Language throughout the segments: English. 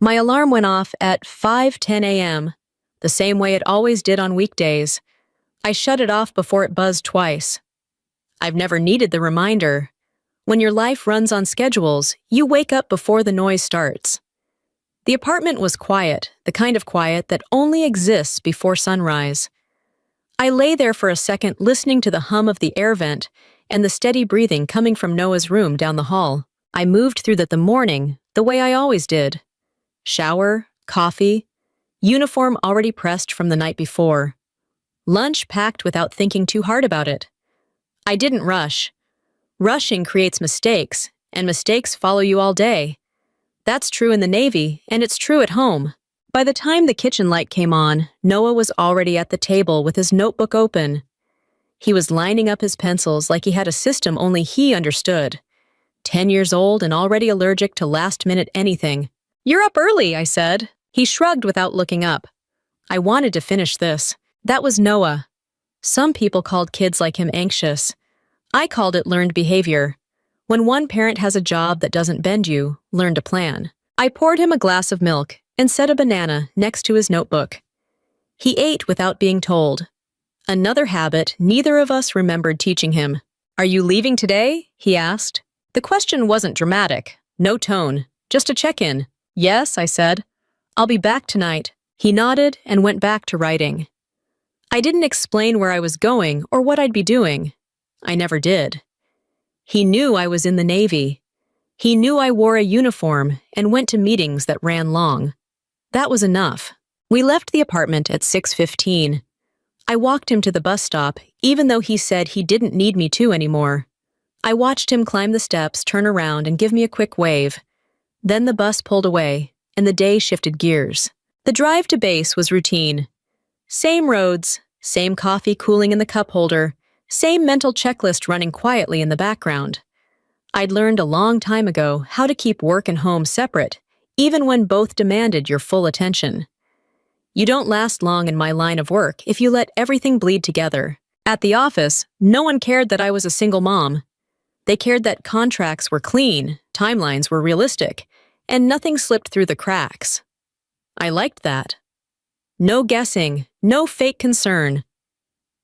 My alarm went off at 5:10 a.m., the same way it always did on weekdays. I shut it off before it buzzed twice. I've never needed the reminder. When your life runs on schedules, you wake up before the noise starts. The apartment was quiet, the kind of quiet that only exists before sunrise. I lay there for a second listening to the hum of the air vent and the steady breathing coming from Noah's room down the hall. I moved through the morning the way I always did. Shower, coffee, uniform already pressed from the night before. Lunch packed without thinking too hard about it. I didn't rush. Rushing creates mistakes, and mistakes follow you all day. That's true in the Navy, and it's true at home. By the time the kitchen light came on, Noah was already at the table with his notebook open. He was lining up his pencils like he had a system only he understood. 10 years old and already allergic to last-minute anything. "You're up early," I said. He shrugged without looking up. I wanted to finish this. That was Noah. Some people called kids like him anxious. I called it learned behavior. When one parent has a job that doesn't bend you, learn to plan. I poured him a glass of milk and set a banana next to his notebook. He ate without being told. Another habit neither of us remembered teaching him. "Are you leaving today?" he asked. The question wasn't dramatic, no tone, just a check-in. "Yes," I said. "I'll be back tonight." He nodded and went back to writing. I didn't explain where I was going or what I'd be doing. I never did. He knew I was in the Navy. He knew I wore a uniform and went to meetings that ran long. That was enough. We left the apartment at 6:15. I walked him to the bus stop, even though he said he didn't need me to anymore. I watched him climb the steps, turn around, and give me a quick wave. Then the bus pulled away, and the day shifted gears. The drive to base was routine. Same roads, same coffee cooling in the cup holder, same mental checklist running quietly in the background. I'd learned a long time ago how to keep work and home separate, even when both demanded your full attention. You don't last long in my line of work if you let everything bleed together. At the office, no one cared that I was a single mom. They cared that contracts were clean, timelines were realistic, and nothing slipped through the cracks. I liked that. No guessing, no fake concern.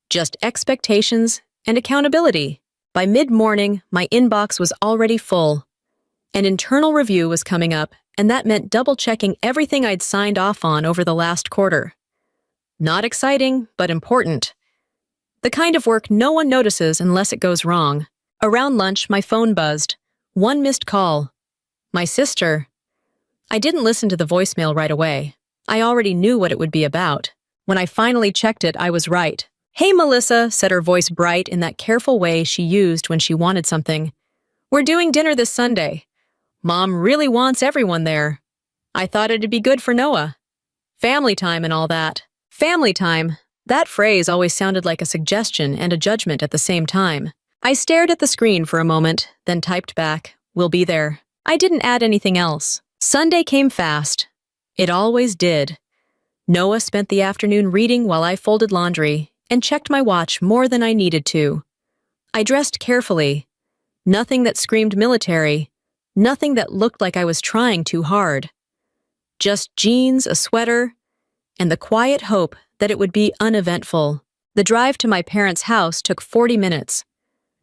Just expectations and accountability. By mid-morning, my inbox was already full. An internal review was coming up, and that meant double-checking everything I'd signed off on over the last quarter. Not exciting, but important. The kind of work no one notices unless it goes wrong. Around lunch, my phone buzzed. One missed call. My sister. I didn't listen to the voicemail right away. I already knew what it would be about. When I finally checked it, I was right. "Hey, Melissa," said her voice bright in that careful way she used when she wanted something. "We're doing dinner this Sunday. Mom really wants everyone there. I thought it'd be good for Noah. Family time and all that." Family time. That phrase always sounded like a suggestion and a judgment at the same time. I stared at the screen for a moment, then typed back, "We'll be there." I didn't add anything else. Sunday came fast. It always did. Noah spent the afternoon reading while I folded laundry and checked my watch more than I needed to. I dressed carefully. Nothing that screamed military. Nothing that looked like I was trying too hard. Just jeans, a sweater, and the quiet hope that it would be uneventful. The drive to my parents' house took 40 minutes.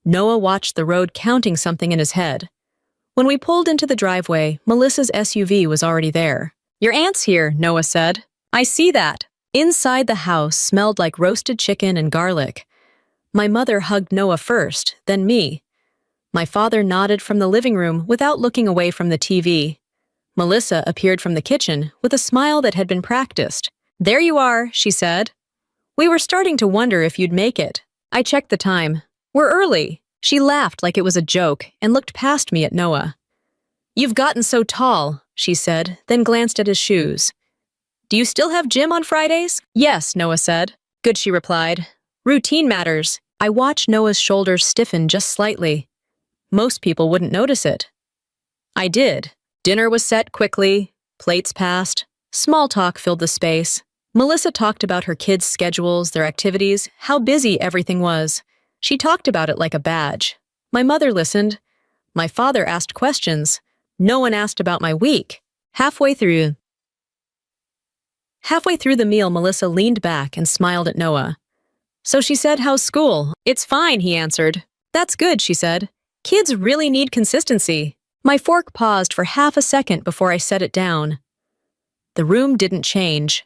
Noah watched the road counting something in his head. When we pulled into the driveway, Melissa's SUV was already there. "Your aunt's here," Noah said. "I see that." Inside the house smelled like roasted chicken and garlic. My mother hugged Noah first, then me. My father nodded from the living room without looking away from the TV. Melissa appeared from the kitchen with a smile that had been practiced. "There you are," she said. "We were starting to wonder if you'd make it." I checked the time. "We're early." She laughed like it was a joke and looked past me at Noah. "You've gotten so tall," she said, then glanced at his shoes. "Do you still have gym on Fridays?" "Yes," Noah said. "Good," she replied. "Routine matters." I watched Noah's shoulders stiffen just slightly. Most people wouldn't notice it. I did. Dinner was set quickly, plates passed, small talk filled the space. Melissa talked about her kids' schedules, their activities, how busy everything was. She talked about it like a badge. My mother listened. My father asked questions. No one asked about my week. Halfway through, Halfway through the meal, Melissa leaned back and smiled at Noah. So she said, "How's school?" "It's fine," he answered. "That's good," she said. "Kids really need consistency." My fork paused for half a second before I set it down. The room didn't change.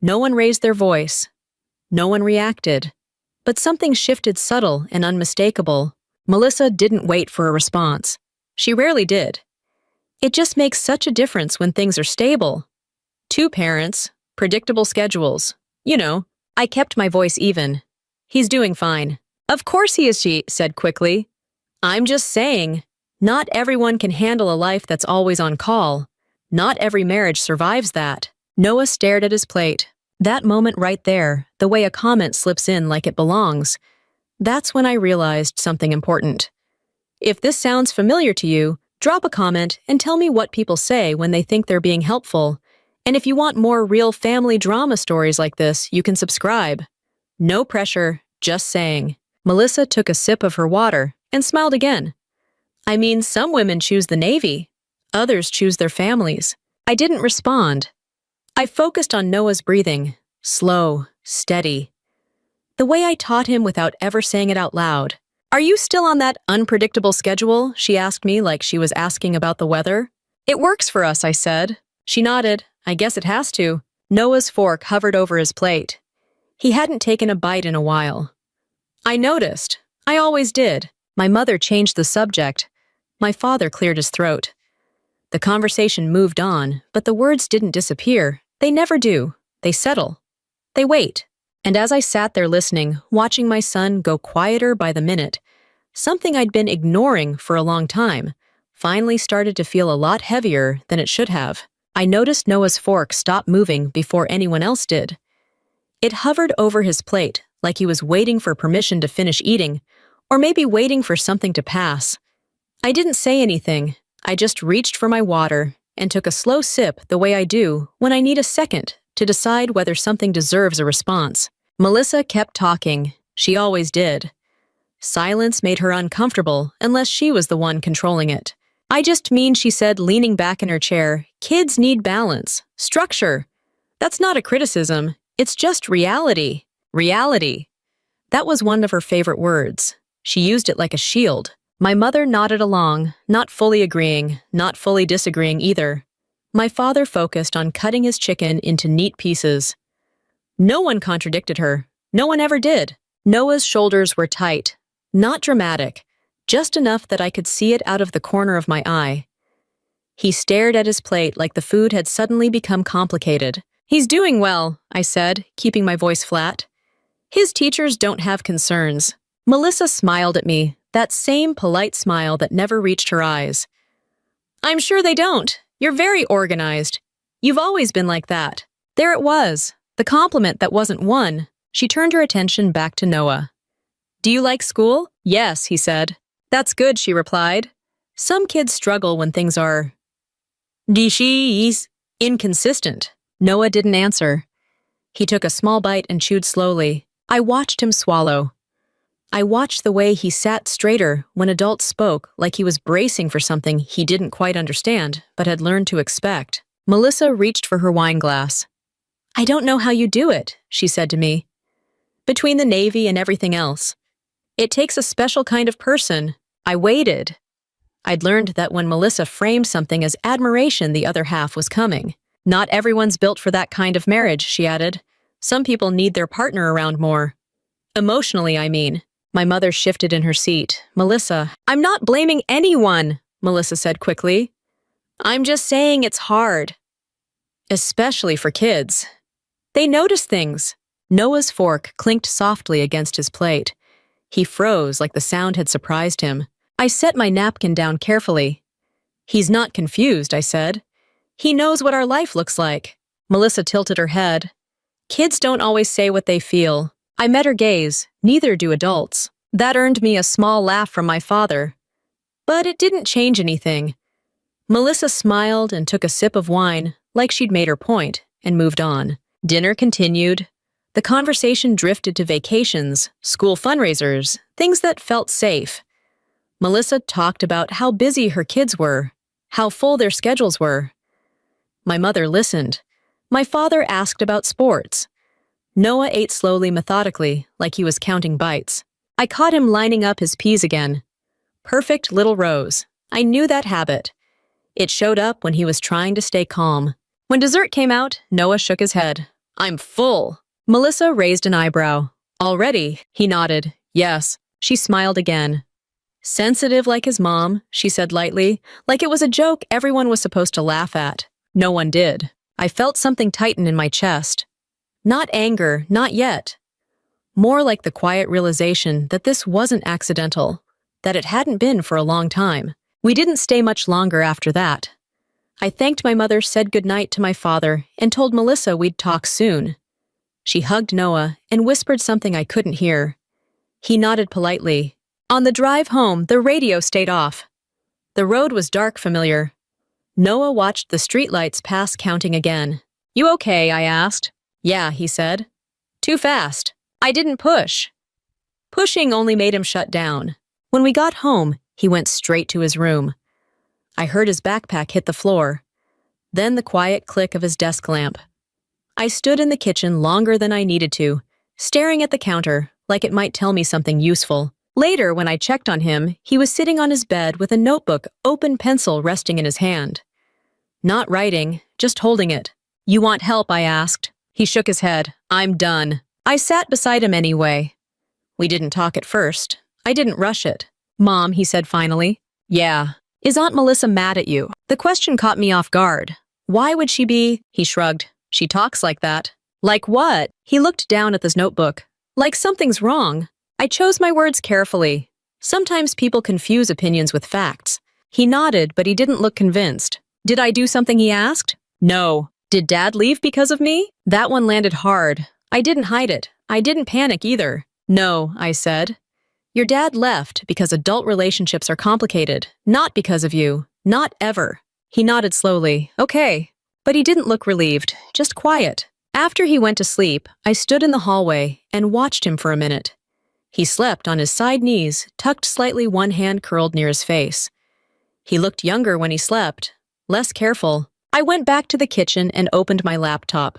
No one raised their voice. No one reacted. But something shifted, subtle and unmistakable. Melissa didn't wait for a response. She rarely did. It just makes such a difference when things are stable. Two parents, predictable schedules. You know, I kept my voice even. "He's doing fine." "Of course he is," she said quickly. "I'm just saying, not everyone can handle a life that's always on call. Not every marriage survives that." Noah stared at his plate. That moment right there, the way a comment slips in like it belongs, that's when I realized something important. If this sounds familiar to you, drop a comment and tell me what people say when they think they're being helpful. And if you want more real family drama stories like this, you can subscribe. No pressure, just saying. Melissa took a sip of her water and smiled again. "I mean, some women choose the Navy. Others choose their families." I didn't respond. I focused on Noah's breathing, slow, steady. The way I taught him without ever saying it out loud. "Are you still on that unpredictable schedule?" she asked me like she was asking about the weather. "It works for us," I said. She nodded. "I guess it has to." Noah's fork hovered over his plate. He hadn't taken a bite in a while. I noticed. I always did. My mother changed the subject. My father cleared his throat. The conversation moved on, but the words didn't disappear. They never do. They settle. They wait. And as I sat there listening, watching my son go quieter by the minute, something I'd been ignoring for a long time finally started to feel a lot heavier than it should have. I noticed Noah's fork stop moving before anyone else did. It hovered over his plate, like he was waiting for permission to finish eating, or maybe waiting for something to pass. I didn't say anything. I just reached for my water and took a slow sip the way I do when I need a second to decide whether something deserves a response. Melissa kept talking. She always did. Silence made her uncomfortable unless she was the one controlling it. "I just mean," she said, leaning back in her chair, "kids need balance, structure. That's not a criticism. It's just reality." Reality. That was one of her favorite words. She used it like a shield. My mother nodded along, not fully agreeing, not fully disagreeing either. My father focused on cutting his chicken into neat pieces. No one contradicted her. No one ever did. Noah's shoulders were tight. Not dramatic. Just enough that I could see it out of the corner of my eye. He stared at his plate like the food had suddenly become complicated. "He's doing well," I said, keeping my voice flat. "His teachers don't have concerns." Melissa smiled at me, that same polite smile that never reached her eyes. "I'm sure they don't. You're very organized. You've always been like that." There it was, the compliment that wasn't one. She turned her attention back to Noah. "Do you like school?" "Yes," he said. "That's good," she replied. Some kids struggle when things are inconsistent. Noah didn't answer. He took a small bite and chewed slowly. I watched him swallow. I watched the way he sat straighter when adults spoke, like he was bracing for something he didn't quite understand, but had learned to expect. Melissa reached for her wine glass. "I don't know how you do it," she said to me. "Between the Navy and everything else. It takes a special kind of person." I waited. I'd learned that when Melissa framed something as admiration, the other half was coming. "Not everyone's built for that kind of marriage," she added. "Some people need their partner around more. Emotionally, I mean." My mother shifted in her seat. "Melissa, I'm not blaming anyone," Melissa said quickly. "I'm just saying it's hard. Especially for kids. They notice things." Noah's fork clinked softly against his plate. He froze like the sound had surprised him. I set my napkin down carefully. "He's not confused," I said. "He knows what our life looks like." Melissa tilted her head. "Kids don't always say what they feel." I met her gaze. Neither do adults. That earned me a small laugh from my father. But it didn't change anything. Melissa smiled and took a sip of wine, like she'd made her point, and moved on. Dinner continued. The conversation drifted to vacations, school fundraisers, things that felt safe. Melissa talked about how busy her kids were, how full their schedules were. My mother listened. My father asked about sports. Noah ate slowly, methodically, like he was counting bites. I caught him lining up his peas again. Perfect little rows. I knew that habit. It showed up when he was trying to stay calm. When dessert came out, Noah shook his head. I'm full. Melissa raised an eyebrow. Already? He nodded. Yes. She smiled again. Sensitive like his mom, she said lightly, like it was a joke everyone was supposed to laugh at. No one did. I felt something tighten in my chest. Not anger, not yet. More like the quiet realization that this wasn't accidental, that it hadn't been for a long time. We didn't stay much longer after that. I thanked my mother, said goodnight to my father, and told Melissa we'd talk soon. She hugged Noah and whispered something I couldn't hear. He nodded politely. On the drive home, the radio stayed off. The road was dark, familiar. Noah watched the streetlights pass, counting again. You okay? I asked. Yeah, he said. Too fast. I didn't push. Pushing only made him shut down. When we got home, he went straight to his room. I heard his backpack hit the floor. Then the quiet click of his desk lamp. I stood in the kitchen longer than I needed to, staring at the counter like it might tell me something useful. Later, when I checked on him, he was sitting on his bed with a notebook, open pencil resting in his hand. Not writing, just holding it. You want help? I asked. He shook his head. I'm done. I sat beside him anyway. We didn't talk at first. I didn't rush it. Mom, he said finally. Yeah. Is Aunt Melissa mad at you? The question caught me off guard. Why would she be? He shrugged. She talks like that. Like what? He looked down at this notebook. Like something's wrong. I chose my words carefully. Sometimes people confuse opinions with facts. He nodded, but he didn't look convinced. Did I do something? He asked. No. Did Dad leave because of me? That one landed hard. I didn't hide it. I didn't panic either. No, I said. Your dad left because adult relationships are complicated, not because of you. Not ever. He nodded slowly. Okay. But he didn't look relieved, just quiet. After he went to sleep, I stood in the hallway and watched him for a minute. He slept on his side knees, tucked slightly, one hand curled near his face. He looked younger when he slept, less careful. I went back to the kitchen and opened my laptop.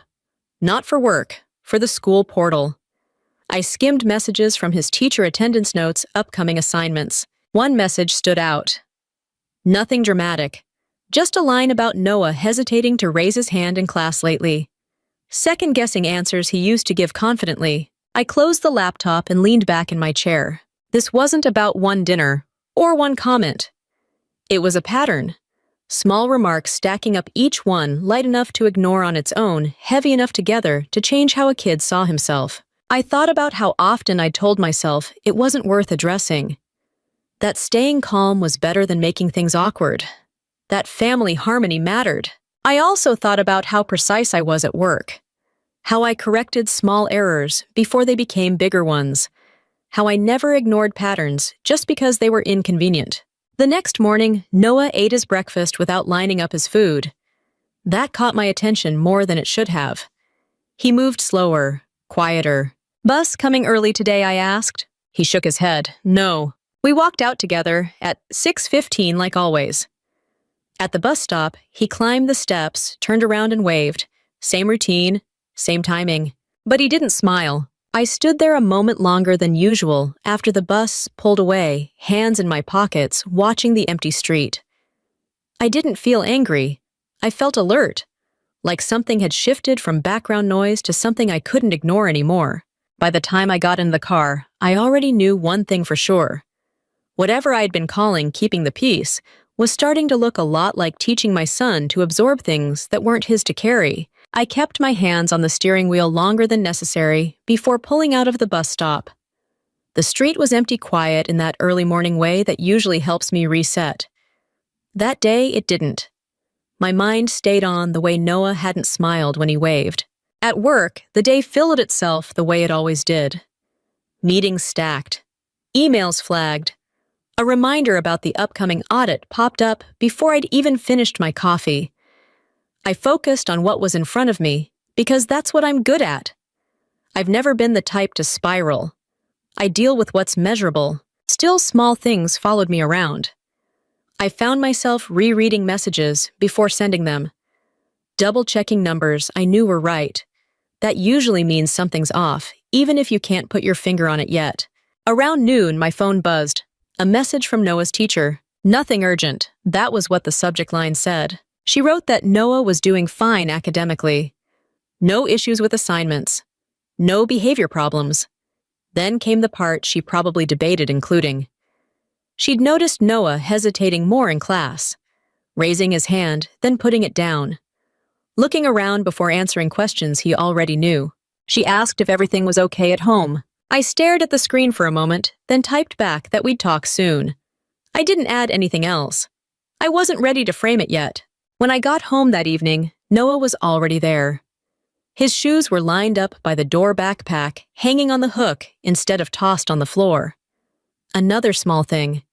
Not for work, for the school portal. I skimmed messages from his teacher attendance notes, upcoming assignments. One message stood out. Nothing dramatic. Just a line about Noah hesitating to raise his hand in class lately. Second-guessing answers he used to give confidently. I closed the laptop and leaned back in my chair. This wasn't about one dinner or one comment. It was a pattern. Small remarks stacking up, each one light enough to ignore on its own, heavy enough together to change how a kid saw himself. I thought about how often I'd told myself it wasn't worth addressing. That staying calm was better than making things awkward. That family harmony mattered. I also thought about how precise I was at work. How I corrected small errors before they became bigger ones. How I never ignored patterns just because they were inconvenient. The next morning, Noah ate his breakfast without lining up his food. That caught my attention more than it should have. He moved slower, quieter. Bus coming early today? I asked. He shook his head. No. We walked out together at 6:15 like always. At the bus stop, he climbed the steps, turned around and waved. Same routine, same timing. But he didn't smile. I stood there a moment longer than usual after the bus pulled away, hands in my pockets, watching the empty street. I didn't feel angry. I felt alert, like something had shifted from background noise to something I couldn't ignore anymore. By the time I got in the car, I already knew one thing for sure. Whatever I'd been calling keeping the peace was starting to look a lot like teaching my son to absorb things that weren't his to carry. I kept my hands on the steering wheel longer than necessary before pulling out of the bus stop. The street was empty, quiet in that early morning way that usually helps me reset. That day, it didn't. My mind stayed on the way Noah hadn't smiled when he waved. At work, the day filled itself the way it always did. Meetings stacked. Emails flagged. A reminder about the upcoming audit popped up before I'd even finished my coffee. I focused on what was in front of me because that's what I'm good at. I've never been the type to spiral. I deal with what's measurable. Still, small things followed me around. I found myself rereading messages before sending them. Double-checking numbers I knew were right. That usually means something's off, even if you can't put your finger on it yet. Around noon, my phone buzzed. A message from Noah's teacher. Nothing urgent. That was what the subject line said. She wrote that Noah was doing fine academically. No issues with assignments. No behavior problems. Then came the part she probably debated including. She'd noticed Noah hesitating more in class, raising his hand, then putting it down, looking around before answering questions he already knew. She asked if everything was okay at home. I stared at the screen for a moment, then typed back that we'd talk soon. I didn't add anything else. I wasn't ready to frame it yet. When I got home that evening, Noah was already there. His shoes were lined up by the door backpack, hanging on the hook instead of tossed on the floor. Another small thing.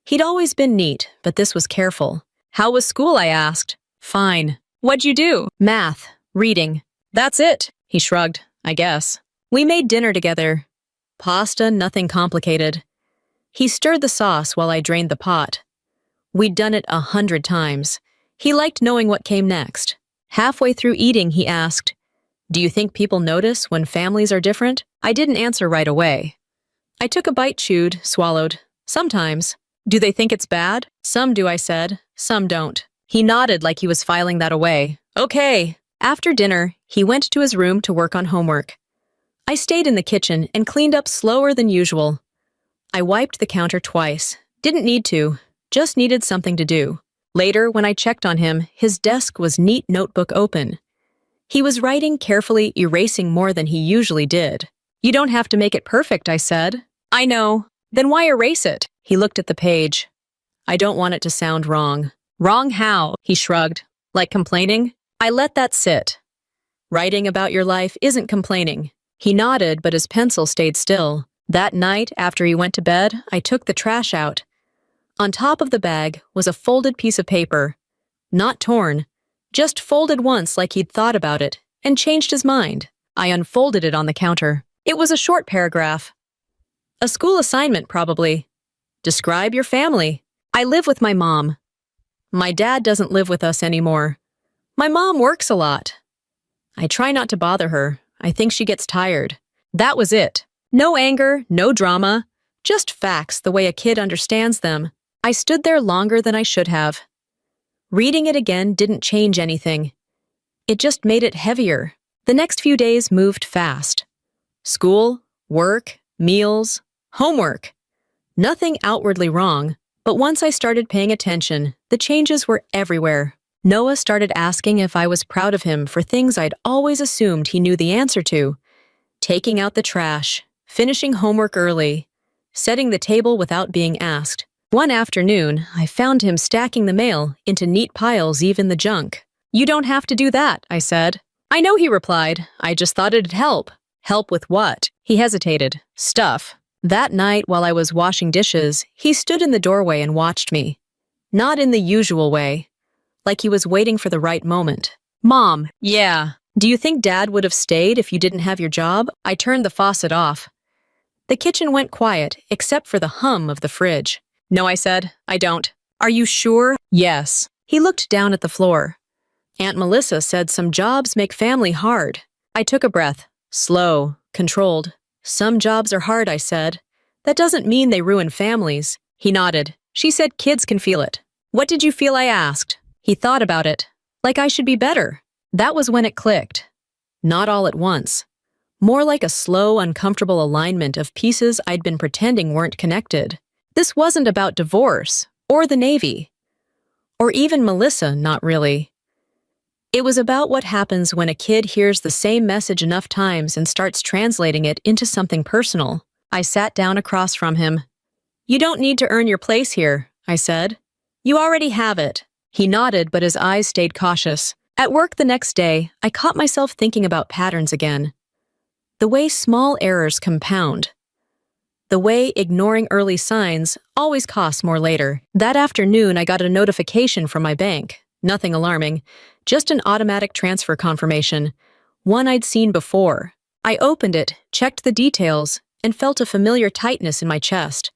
He'd always been neat, but this was careful. How was school, I asked. Fine. What'd you do? Math. Reading. That's it. He shrugged, I guess. We made dinner together. Pasta, nothing complicated. He stirred the sauce while I drained the pot. We'd done it 100 times. He liked knowing what came next. Halfway through eating, he asked, "Do you think people notice when families are different?" I didn't answer right away. I took a bite, chewed, swallowed. Sometimes. Do they think it's bad? Some do, I said. Some don't. He nodded like he was filing that away. Okay. After dinner, he went to his room to work on homework. I stayed in the kitchen and cleaned up slower than usual. I wiped the counter twice. Didn't need to. Just needed something to do. Later, when I checked on him, his desk was neat, notebook open. He was writing carefully, erasing more than he usually did. You don't have to make it perfect, I said. I know. Then why erase it? He looked at the page. I don't want it to sound wrong. Wrong how? He shrugged. Like complaining? I let that sit. Writing about your life isn't complaining. He nodded, but his pencil stayed still. That night, after he went to bed, I took the trash out. On top of the bag was a folded piece of paper. Not torn, just folded once like he'd thought about it and changed his mind. I unfolded it on the counter. It was a short paragraph. A school assignment, probably. Describe your family. I live with my mom. My dad doesn't live with us anymore. My mom works a lot. I try not to bother her. I think she gets tired. That was it. No anger, no drama, just facts the way a kid understands them. I stood there longer than I should have. Reading it again didn't change anything. It just made it heavier. The next few days moved fast. School, work, meals, homework. Nothing outwardly wrong, but once I started paying attention, the changes were everywhere. Noah started asking if I was proud of him for things I'd always assumed he knew the answer to. Taking out the trash, finishing homework early, setting the table without being asked. One afternoon, I found him stacking the mail into neat piles, even the junk. You don't have to do that, I said. I know, he replied. I just thought it'd help. Help with what? He hesitated. Stuff. That night, while I was washing dishes, he stood in the doorway and watched me. Not in the usual way, like he was waiting for the right moment. Mom, yeah. Do you think Dad would have stayed if you didn't have your job? I turned the faucet off. The kitchen went quiet, except for the hum of the fridge. No, I said. I don't. Are you sure? Yes. He looked down at the floor. Aunt Melissa said some jobs make family hard. I took a breath. Slow, controlled. Some jobs are hard, I said. That doesn't mean they ruin families. He nodded. She said kids can feel it. What did you feel? I asked. He thought about it. Like I should be better. That was when it clicked. Not all at once. More like a slow, uncomfortable alignment of pieces I'd been pretending weren't connected. This wasn't about divorce, or the Navy, or even Melissa, not really. It was about what happens when a kid hears the same message enough times and starts translating it into something personal. I sat down across from him. You don't need to earn your place here, I said. You already have it. He nodded, but his eyes stayed cautious. At work the next day, I caught myself thinking about patterns again. The way small errors compound. The way ignoring early signs always costs more later. That afternoon, I got a notification from my bank. Nothing alarming, just an automatic transfer confirmation, one I'd seen before. I opened it, checked the details, and felt a familiar tightness in my chest.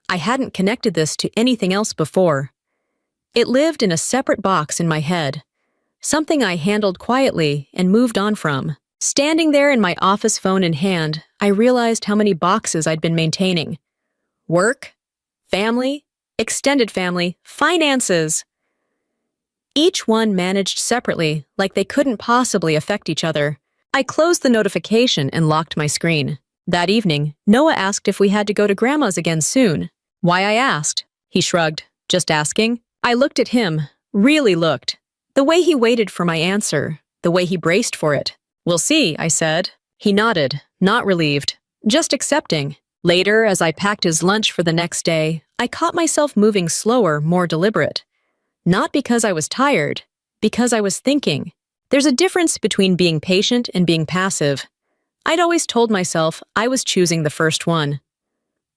I hadn't connected this to anything else before. It lived in a separate box in my head, something I handled quietly and moved on from. Standing there in my office phone in hand, I realized how many boxes I'd been maintaining. Work, family, extended family, finances. Each one managed separately, like they couldn't possibly affect each other. I closed the notification and locked my screen. That evening, Noah asked if we had to go to Grandma's again soon. Why, I asked. He shrugged. Just asking? I looked at him, really looked. The way he waited for my answer, the way he braced for it. We'll see, I said. He nodded, not relieved, just accepting. Later, as I packed his lunch for the next day, I caught myself moving slower, more deliberate. Not because I was tired, because I was thinking. There's a difference between being patient and being passive. I'd always told myself I was choosing the first one.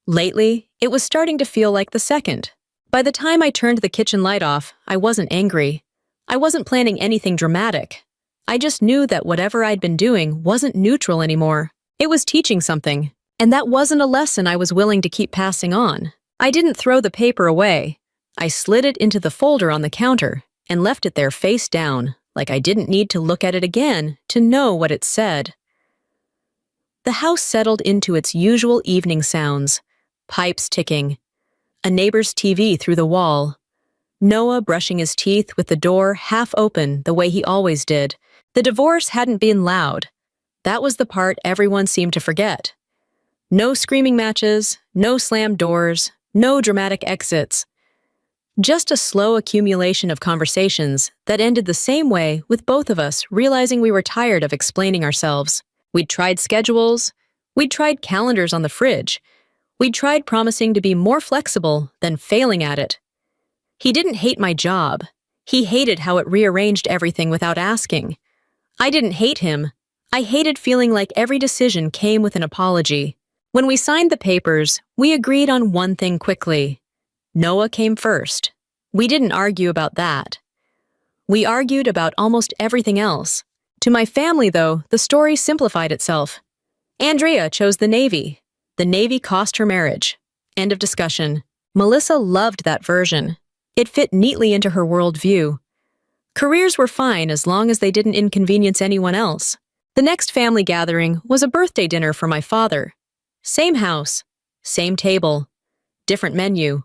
Lately, it was starting to feel like the second. By the time I turned the kitchen light off, I wasn't angry. I wasn't planning anything dramatic. I just knew that whatever I'd been doing wasn't neutral anymore. It was teaching something, and that wasn't a lesson I was willing to keep passing on. I didn't throw the paper away. I slid it into the folder on the counter and left it there face down, like I didn't need to look at it again to know what it said. The house settled into its usual evening sounds, pipes ticking, a neighbor's TV through the wall, Noah brushing his teeth with the door half open the way he always did. The divorce hadn't been loud. That was the part everyone seemed to forget. No screaming matches, no slammed doors, no dramatic exits. Just a slow accumulation of conversations that ended the same way with both of us realizing we were tired of explaining ourselves. We'd tried schedules. We'd tried calendars on the fridge. We'd tried promising to be more flexible than failing at it. He didn't hate my job. He hated how it rearranged everything without asking. I didn't hate him. I hated feeling like every decision came with an apology. When we signed the papers, we agreed on one thing quickly. Noah came first. We didn't argue about that. We argued about almost everything else. To my family, though, the story simplified itself. Andrea chose the Navy. The Navy cost her marriage. End of discussion. Melissa loved that version. It fit neatly into her worldview. Careers were fine as long as they didn't inconvenience anyone else. The next family gathering was a birthday dinner for my father. Same house, same table, different menu.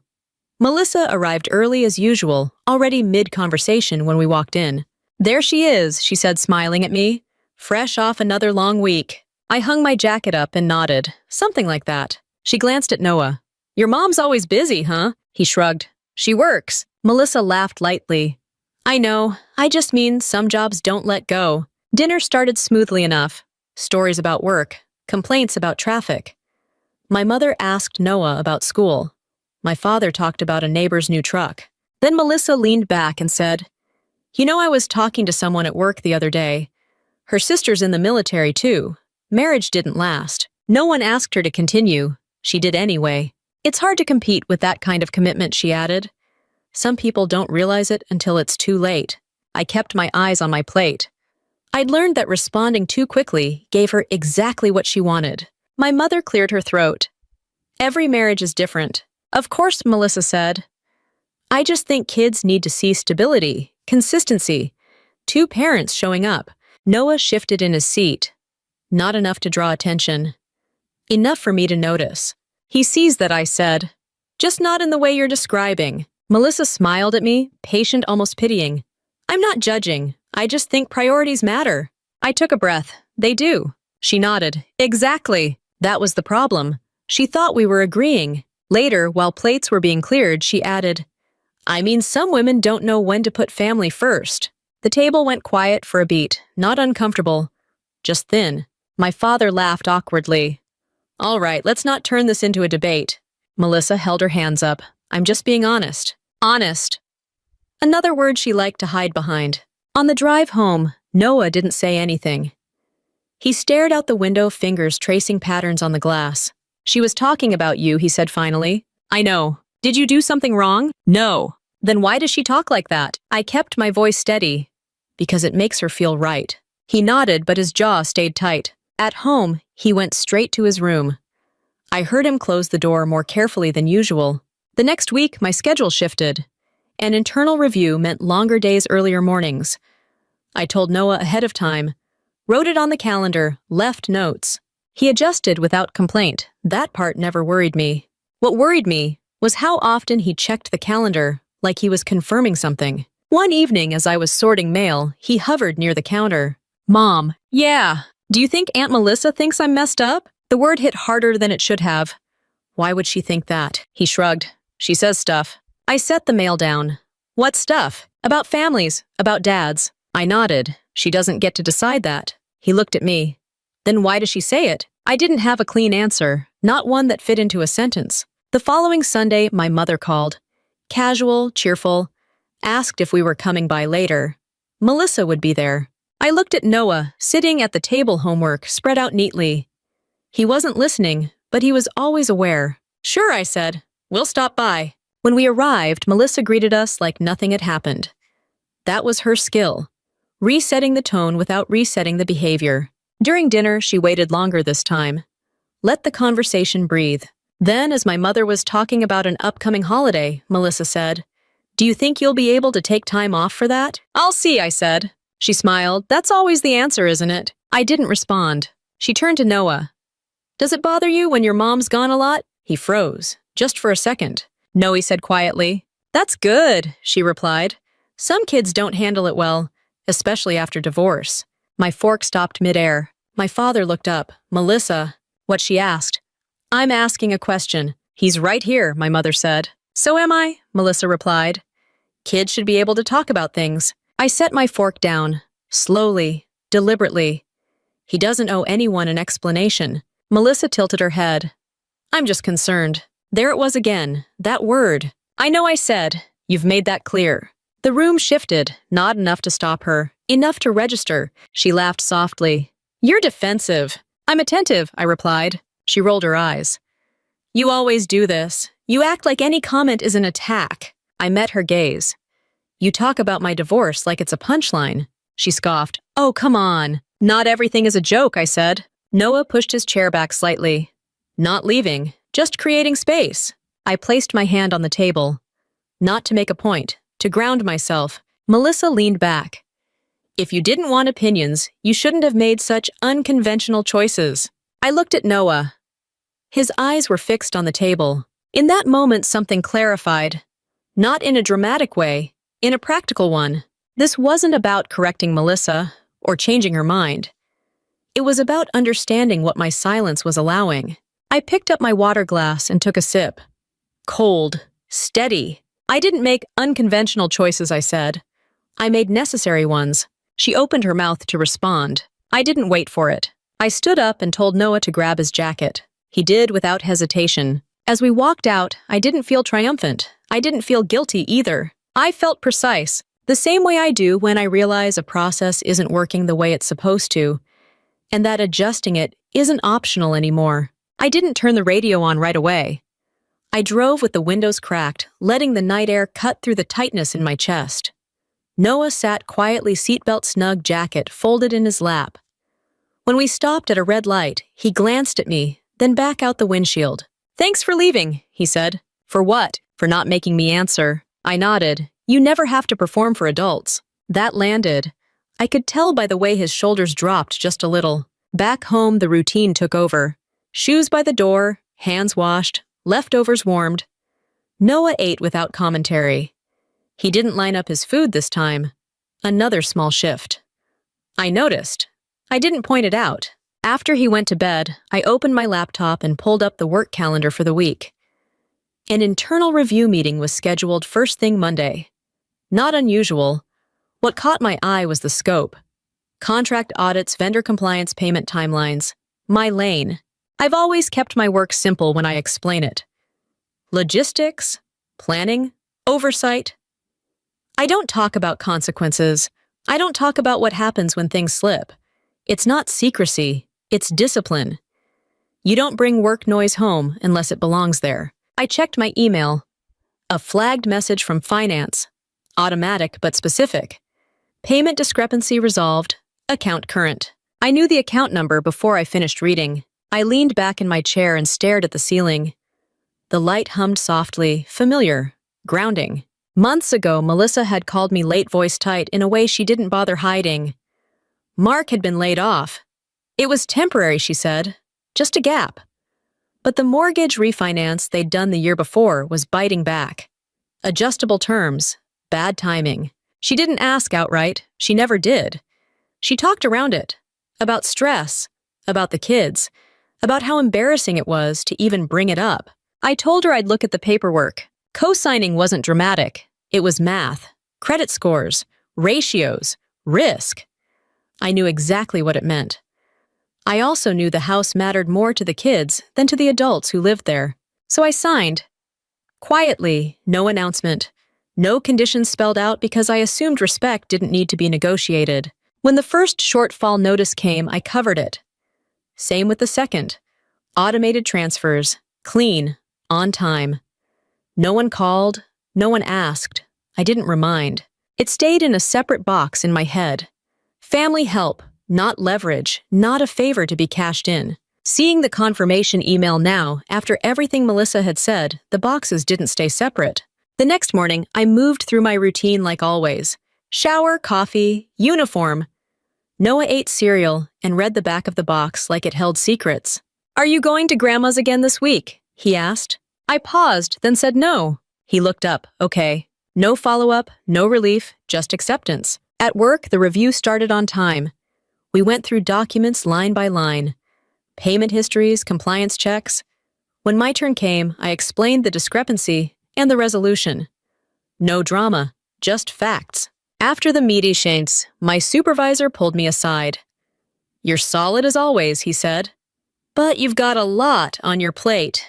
Melissa arrived early as usual, already mid-conversation when we walked in. There she is, she said, smiling at me. Fresh off another long week. I hung my jacket up and nodded, something like that. She glanced at Noah. Your mom's always busy, huh? He shrugged. She works. Melissa laughed lightly. I know, I just mean some jobs don't let go. Dinner started smoothly enough. Stories about work, complaints about traffic. My mother asked Noah about school. My father talked about a neighbor's new truck. Then Melissa leaned back and said, You know, I was talking to someone at work the other day. Her sister's in the military, too. Marriage didn't last. No one asked her to continue. She did anyway. It's hard to compete with that kind of commitment, she added. Some people don't realize it until it's too late. I kept my eyes on my plate. I'd learned that responding too quickly gave her exactly what she wanted. My mother cleared her throat. Every marriage is different. Of course, Melissa said. I just think kids need to see stability, consistency. 2 parents showing up. Noah shifted in his seat. Not enough to draw attention. Enough for me to notice. He sees that, I said. Just not in the way you're describing. Melissa smiled at me, patient, almost pitying. I'm not judging. I just think priorities matter. I took a breath. They do. She nodded. Exactly. That was the problem. She thought we were agreeing. Later, while plates were being cleared, she added, I mean, some women don't know when to put family first. The table went quiet for a beat, not uncomfortable, just thin. My father laughed awkwardly. All right, let's not turn this into a debate. Melissa held her hands up. I'm just being honest. Honest. Another word she liked to hide behind. On the drive home, Noah didn't say anything. He stared out the window, fingers tracing patterns on the glass. She was talking about you, he said finally. I know. Did you do something wrong? No. Then why does she talk like that? I kept my voice steady. Because it makes her feel right. He nodded, but his jaw stayed tight. At home, he went straight to his room. I heard him close the door more carefully than usual. The next week, my schedule shifted. An internal review meant longer days, earlier mornings. I told Noah ahead of time. Wrote it on the calendar, left notes. He adjusted without complaint. That part never worried me. What worried me was how often he checked the calendar, like he was confirming something. One evening, as I was sorting mail, he hovered near the counter. Mom, yeah. Do you think Aunt Melissa thinks I'm messed up? The word hit harder than it should have. Why would she think that? He shrugged. She says stuff. I set the mail down. What stuff? About families, about dads. I nodded. She doesn't get to decide that. He looked at me. Then why does she say it? I didn't have a clean answer, not one that fit into a sentence. The following Sunday, my mother called. Casual, cheerful. Asked if we were coming by later. Melissa would be there. I looked at Noah, sitting at the table homework, spread out neatly. He wasn't listening, but he was always aware. Sure, I said. We'll stop by. When we arrived, Melissa greeted us like nothing had happened. That was her skill. Resetting the tone without resetting the behavior. During dinner, she waited longer this time. Let the conversation breathe. Then, as my mother was talking about an upcoming holiday, Melissa said, Do you think you'll be able to take time off for that? I'll see, I said. She smiled. That's always the answer, isn't it? I didn't respond. She turned to Noah. Does it bother you when your mom's gone a lot? He froze, just for a second. No, he said quietly. That's good, she replied. Some kids don't handle it well, especially after divorce. My fork stopped midair. My father looked up. Melissa, what she asked. I'm asking a question. He's right here, my mother said. So am I, Melissa replied. Kids should be able to talk about things. I set my fork down, slowly, deliberately. He doesn't owe anyone an explanation. Melissa tilted her head. I'm just concerned. There it was again, that word. I know I said, you've made that clear. The room shifted, not enough to stop her, enough to register. She laughed softly. You're defensive. I'm attentive, I replied. She rolled her eyes. You always do this. You act like any comment is an attack. I met her gaze. You talk about my divorce like it's a punchline. She scoffed. Oh, come on. Not everything is a joke, I said. Noah pushed his chair back slightly. Not leaving, just creating space. I placed my hand on the table. Not to make a point, to ground myself. Melissa leaned back. If you didn't want opinions, you shouldn't have made such unconventional choices. I looked at Noah. His eyes were fixed on the table. In that moment, something clarified. Not in a dramatic way, in a practical one. This wasn't about correcting Melissa or changing her mind. It was about understanding what my silence was allowing. I picked up my water glass and took a sip. Cold, steady. I didn't make unconventional choices, I said. I made necessary ones. She opened her mouth to respond. I didn't wait for it. I stood up and told Noah to grab his jacket. He did without hesitation. As we walked out, I didn't feel triumphant. I didn't feel guilty either. I felt precise, the same way I do when I realize a process isn't working the way it's supposed to, and that adjusting it isn't optional anymore. I didn't turn the radio on right away. I drove with the windows cracked, letting the night air cut through the tightness in my chest. Noah sat quietly, seatbelt snug, jacket folded in his lap. When we stopped at a red light, he glanced at me, then back out the windshield. Thanks for leaving, he said. For what? For not making me answer. I nodded. You never have to perform for adults. That landed. I could tell by the way his shoulders dropped just a little. Back home, the routine took over. Shoes by the door, hands washed, leftovers warmed. Noah ate without commentary. He didn't line up his food this time. Another small shift. I noticed. I didn't point it out. After he went to bed, I opened my laptop and pulled up the work calendar for the week. An internal review meeting was scheduled first thing Monday. Not unusual. What caught my eye was the scope. Contract audits, vendor compliance, payment timelines. My lane. I've always kept my work simple when I explain it. Logistics, planning, oversight. I don't talk about consequences. I don't talk about what happens when things slip. It's not secrecy, it's discipline. You don't bring work noise home unless it belongs there. I checked my email. A flagged message from finance. Automatic but specific. Payment discrepancy resolved. Account current. I knew the account number before I finished reading. I leaned back in my chair and stared at the ceiling. The light hummed softly, familiar, grounding. Months ago, Melissa had called me late voice tight in a way she didn't bother hiding. Mark had been laid off. It was temporary, she said. Just a gap. But the mortgage refinance they'd done the year before was biting back. Adjustable terms. Bad timing. She didn't ask outright. She never did. She talked around it. About stress. About the kids. About how embarrassing it was to even bring it up. I told her I'd look at the paperwork. Co-signing wasn't dramatic. It was math. Credit scores. Ratios. Risk. I knew exactly what it meant. I also knew the house mattered more to the kids than to the adults who lived there. So I signed. Quietly, no announcement. No conditions spelled out because I assumed respect didn't need to be negotiated. When the first shortfall notice came, I covered it. Same with the second. Automated transfers. Clean. On time. No one called. No one asked. I didn't remind. It stayed in a separate box in my head. Family help. Not leverage, not a favor to be cashed in. Seeing the confirmation email now, after everything Melissa had said, the boxes didn't stay separate. The next morning, I moved through my routine like always. Shower, coffee, uniform. Noah ate cereal and read the back of the box like it held secrets. "Are you going to Grandma's again this week?" he asked. I paused, then said no. He looked up, okay. No follow-up, no relief, just acceptance. At work, the review started on time. We went through documents line by line. Payment histories, compliance checks. When my turn came, I explained the discrepancy and the resolution. No drama, just facts. After the meeting, my supervisor pulled me aside. "You're solid as always," he said. "But you've got a lot on your plate.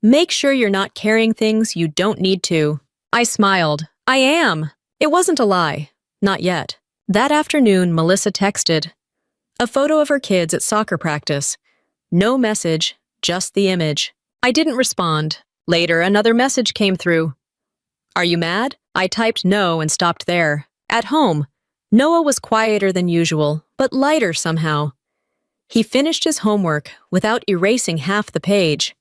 Make sure you're not carrying things you don't need to." I smiled. I am. It wasn't a lie. Not yet. That afternoon, Melissa texted. A photo of her kids at soccer practice. No message, just the image. I didn't respond. Later, another message came through. "Are you mad?" I typed no and stopped there. At home, Noah was quieter than usual, but lighter somehow. He finished his homework without erasing half the page.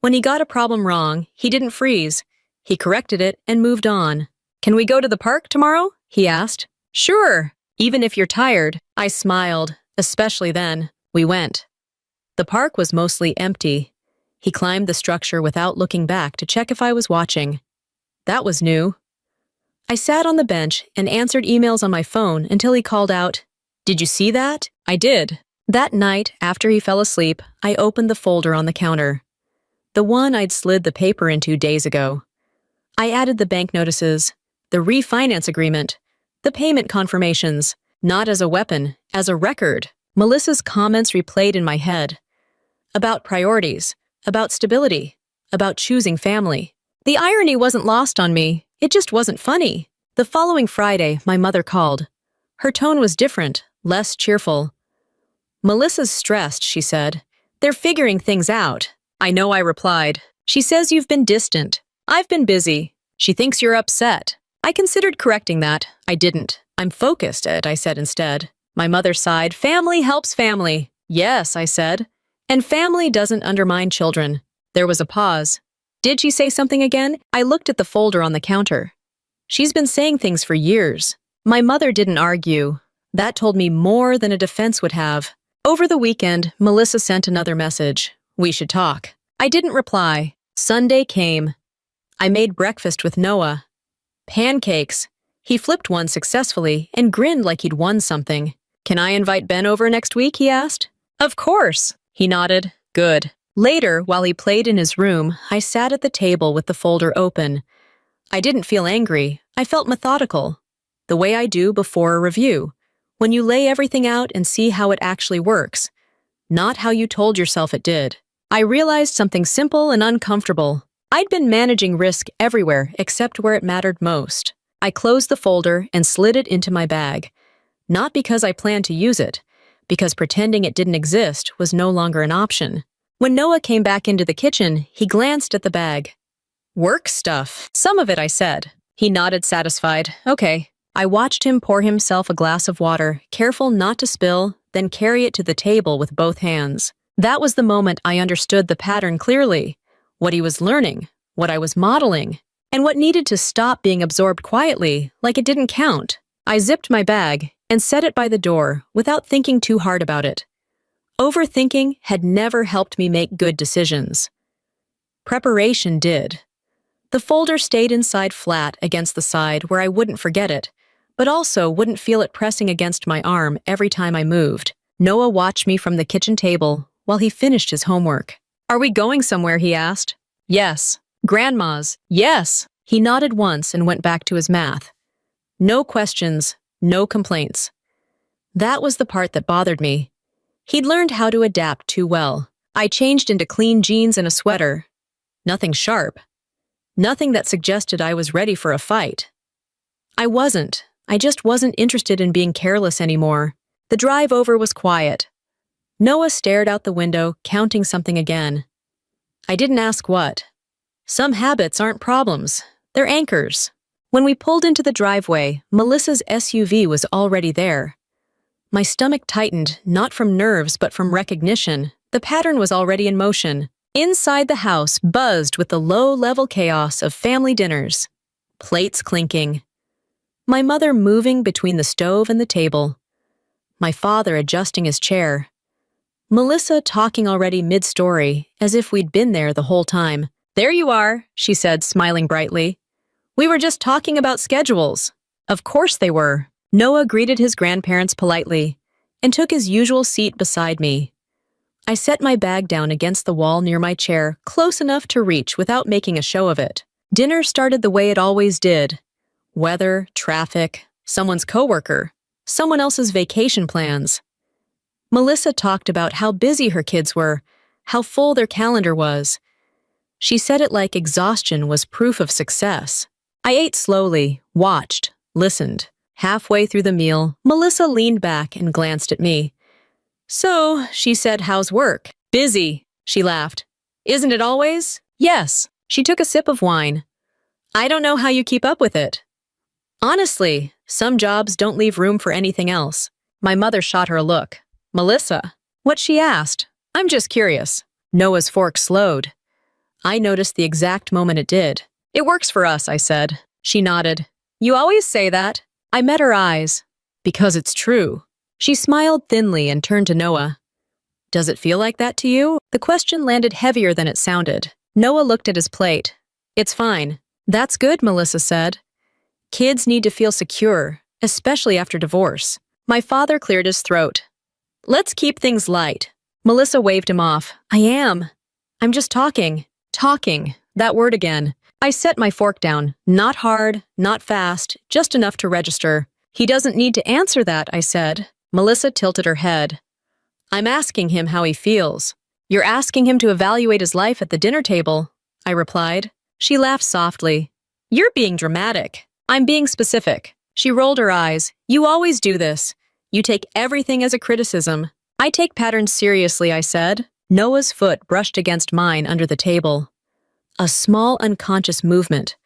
When he got a problem wrong, he didn't freeze. He corrected it and moved on. "Can we go to the park tomorrow?" he asked. "Sure, even if you're tired." I smiled. Especially then, we went. The park was mostly empty. He climbed the structure without looking back to check if I was watching. That was new. I sat on the bench and answered emails on my phone until he called out, "Did you see that?" I did. That night, after he fell asleep, I opened the folder on the counter. The one I'd slid the paper into days ago. I added the bank notices, the refinance agreement, the payment confirmations. Not as a weapon, as a record. Melissa's comments replayed in my head. About priorities, about stability, about choosing family. The irony wasn't lost on me, it just wasn't funny. The following Friday, my mother called. Her tone was different, less cheerful. "Melissa's stressed," she said. "They're figuring things out." "I know," I replied. "She says you've been distant. I've been busy. She thinks you're upset." I considered correcting that. I didn't. "I'm focused," I said instead. My mother sighed. "Family helps family." "Yes," I said. "And family doesn't undermine children." There was a pause. Did she say something again? I looked at the folder on the counter. She's been saying things for years. My mother didn't argue. That told me more than a defense would have. Over the weekend, Melissa sent another message. "We should talk." I didn't reply. Sunday came. I made breakfast with Noah. Pancakes. He flipped one successfully and grinned like he'd won something. "Can I invite Ben over next week?" he asked. "Of course." He nodded. "Good." Later, while he played in his room, I sat at the table with the folder open. I didn't feel angry. I felt methodical. The way I do before a review. When you lay everything out and see how it actually works. Not how you told yourself it did. I realized something simple and uncomfortable. I'd been managing risk everywhere except where it mattered most. I closed the folder and slid it into my bag. Not because I planned to use it, because pretending it didn't exist was no longer an option. When Noah came back into the kitchen, he glanced at the bag. "Work stuff." "Some of it," I said. He nodded satisfied. "Okay." I watched him pour himself a glass of water, careful not to spill, then carry it to the table with both hands. That was the moment I understood the pattern clearly. What he was learning, what I was modeling. and what needed to stop being absorbed quietly, like it didn't count. I zipped my bag and set it by the door without thinking too hard about it. Overthinking had never helped me make good decisions. Preparation did. The folder stayed inside flat against the side where I wouldn't forget it, but also wouldn't feel it pressing against my arm every time I moved. Noah watched me from the kitchen table while he finished his homework. "Are we going somewhere?" he asked. "Yes." "Grandma's?" "Yes." He nodded once and went back to his math. No questions, no complaints. That was the part that bothered me. He'd learned how to adapt too well. I changed into clean jeans and a sweater. Nothing sharp. Nothing that suggested I was ready for a fight. I wasn't. I just wasn't interested in being careless anymore. The drive over was quiet. Noah stared out the window, counting something again. I didn't ask what. Some habits aren't problems. They're anchors. When we pulled into the driveway, Melissa's SUV was already there. My stomach tightened, not from nerves but from recognition. The pattern was already in motion. Inside the house buzzed with the low-level chaos of family dinners. Plates clinking. My mother moving between the stove and the table. My father adjusting his chair. Melissa talking already mid-story, as if we'd been there the whole time. "There you are," she said, smiling brightly. "We were just talking about schedules." Of course they were. Noah greeted his grandparents politely and took his usual seat beside me. I set my bag down against the wall near my chair, close enough to reach without making a show of it. Dinner started the way it always did. Weather, traffic, someone's coworker, someone else's vacation plans. Melissa talked about how busy her kids were, how full their calendar was. She said it like exhaustion was proof of success. I ate slowly, watched, listened. Halfway through the meal, Melissa leaned back and glanced at me. "So," she said, "how's work?" "Busy," she laughed. "Isn't it always?" "Yes." She took a sip of wine. "I don't know how you keep up with it." "Honestly, some jobs don't leave room for anything else." My mother shot her a look. "Melissa?" "What?" she asked. "I'm just curious." Noah's fork slowed. I noticed the exact moment it did. "It works for us," I said. She nodded. "You always say that." I met her eyes. "Because it's true." She smiled thinly and turned to Noah. "Does it feel like that to you?" The question landed heavier than it sounded. Noah looked at his plate. "It's fine." "That's good," Melissa said. "Kids need to feel secure, especially after divorce." My father cleared his throat. "Let's keep things light." Melissa waved him off. I'm just talking." Talking. That word again. I set my fork down. Not hard, not fast, just enough to register. "He doesn't need to answer that," I said. Melissa tilted her head. "I'm asking him how he feels." "You're asking him to evaluate his life at the dinner table," I replied. She laughed softly. "You're being dramatic." "I'm being specific." She rolled her eyes. "You always do this. You take everything as a criticism." "I take patterns seriously," I said. Noah's foot brushed against mine under the table. A small unconscious movement.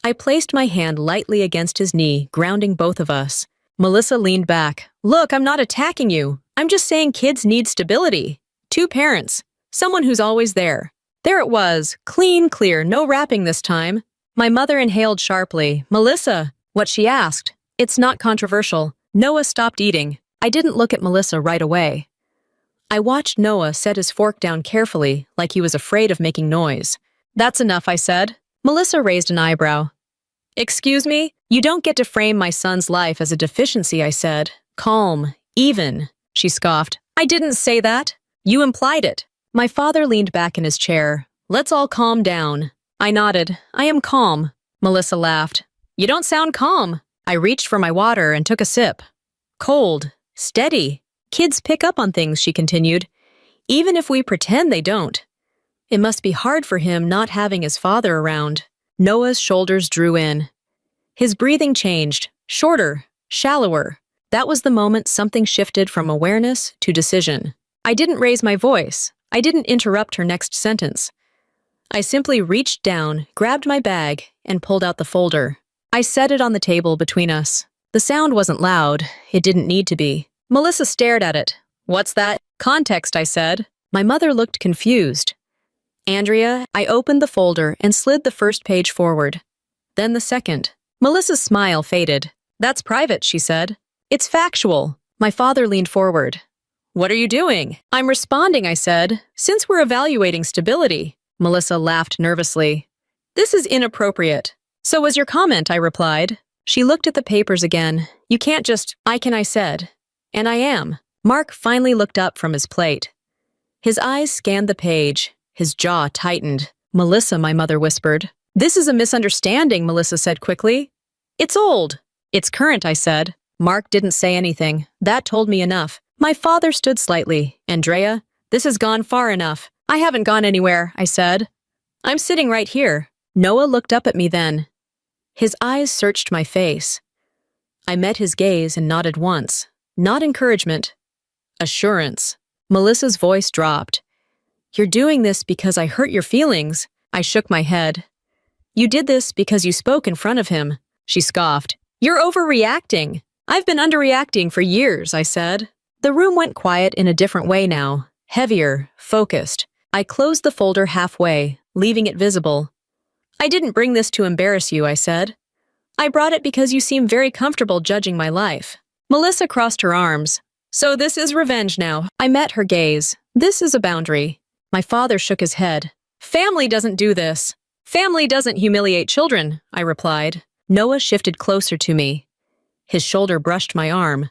I placed my hand lightly against his knee, grounding both of us. Melissa leaned back. "Look, I'm not attacking you. I'm just saying kids need stability. 2 parents. Someone who's always there." There it was, clean, clear, no rapping this time. My mother inhaled sharply. "Melissa," what she asked. "It's not controversial." Noah stopped eating. I didn't look at Melissa right away. I watched Noah set his fork down carefully, like he was afraid of making noise. "That's enough," I said. Melissa raised an eyebrow. "Excuse me? You don't get to frame my son's life as a deficiency," I said. "Calm, even," she scoffed. "I didn't say that. You implied it." My father leaned back in his chair. "Let's all calm down." I nodded. "I am calm." Melissa laughed. "You don't sound calm." I reached for my water and took a sip. "Cold, steady. Kids pick up on things," she continued, "even if we pretend they don't. It must be hard for him not having his father around." Noah's shoulders drew in. His breathing changed, shorter, shallower. That was the moment something shifted from awareness to decision. I didn't raise my voice. I didn't interrupt her next sentence. I simply reached down, grabbed my bag, and pulled out the folder. I set it on the table between us. The sound wasn't loud. It didn't need to be. Melissa stared at it. "What's that?" "Context," I said. My mother looked confused. "Andrea," I opened the folder and slid the first page forward. then the second. Melissa's smile faded. "That's private," she said. "It's factual." My father leaned forward. "What are you doing?" "I'm responding," I said. "Since we're evaluating stability." Melissa laughed nervously. "This is inappropriate." "So was your comment," I replied. She looked at the papers again. "You can't just, I can," I said. "And I am." Mark finally looked up from his plate. His eyes scanned the page. His jaw tightened. "Melissa," my mother whispered. "This is a misunderstanding," Melissa said quickly. "It's old." "It's current," I said. Mark didn't say anything. That told me enough. My father stood slightly. "Andrea, this has gone far enough." "I haven't gone anywhere," I said. "I'm sitting right here." Noah looked up at me then. His eyes searched my face. I met his gaze and nodded once. Not encouragement. Assurance. Melissa's voice dropped. "You're doing this because I hurt your feelings." I shook my head. "You did this because you spoke in front of him." She scoffed. "You're overreacting." "I've been underreacting for years," I said. The room went quiet in a different way now. Heavier, focused. I closed the folder halfway, leaving it visible. "I didn't bring this to embarrass you," I said. "I brought it because you seem very comfortable judging my life." Melissa crossed her arms. "So this is revenge now." I met her gaze. "This is a boundary." My father shook his head. "Family doesn't do this." "Family doesn't humiliate children," I replied. Noah shifted closer to me. His shoulder brushed my arm.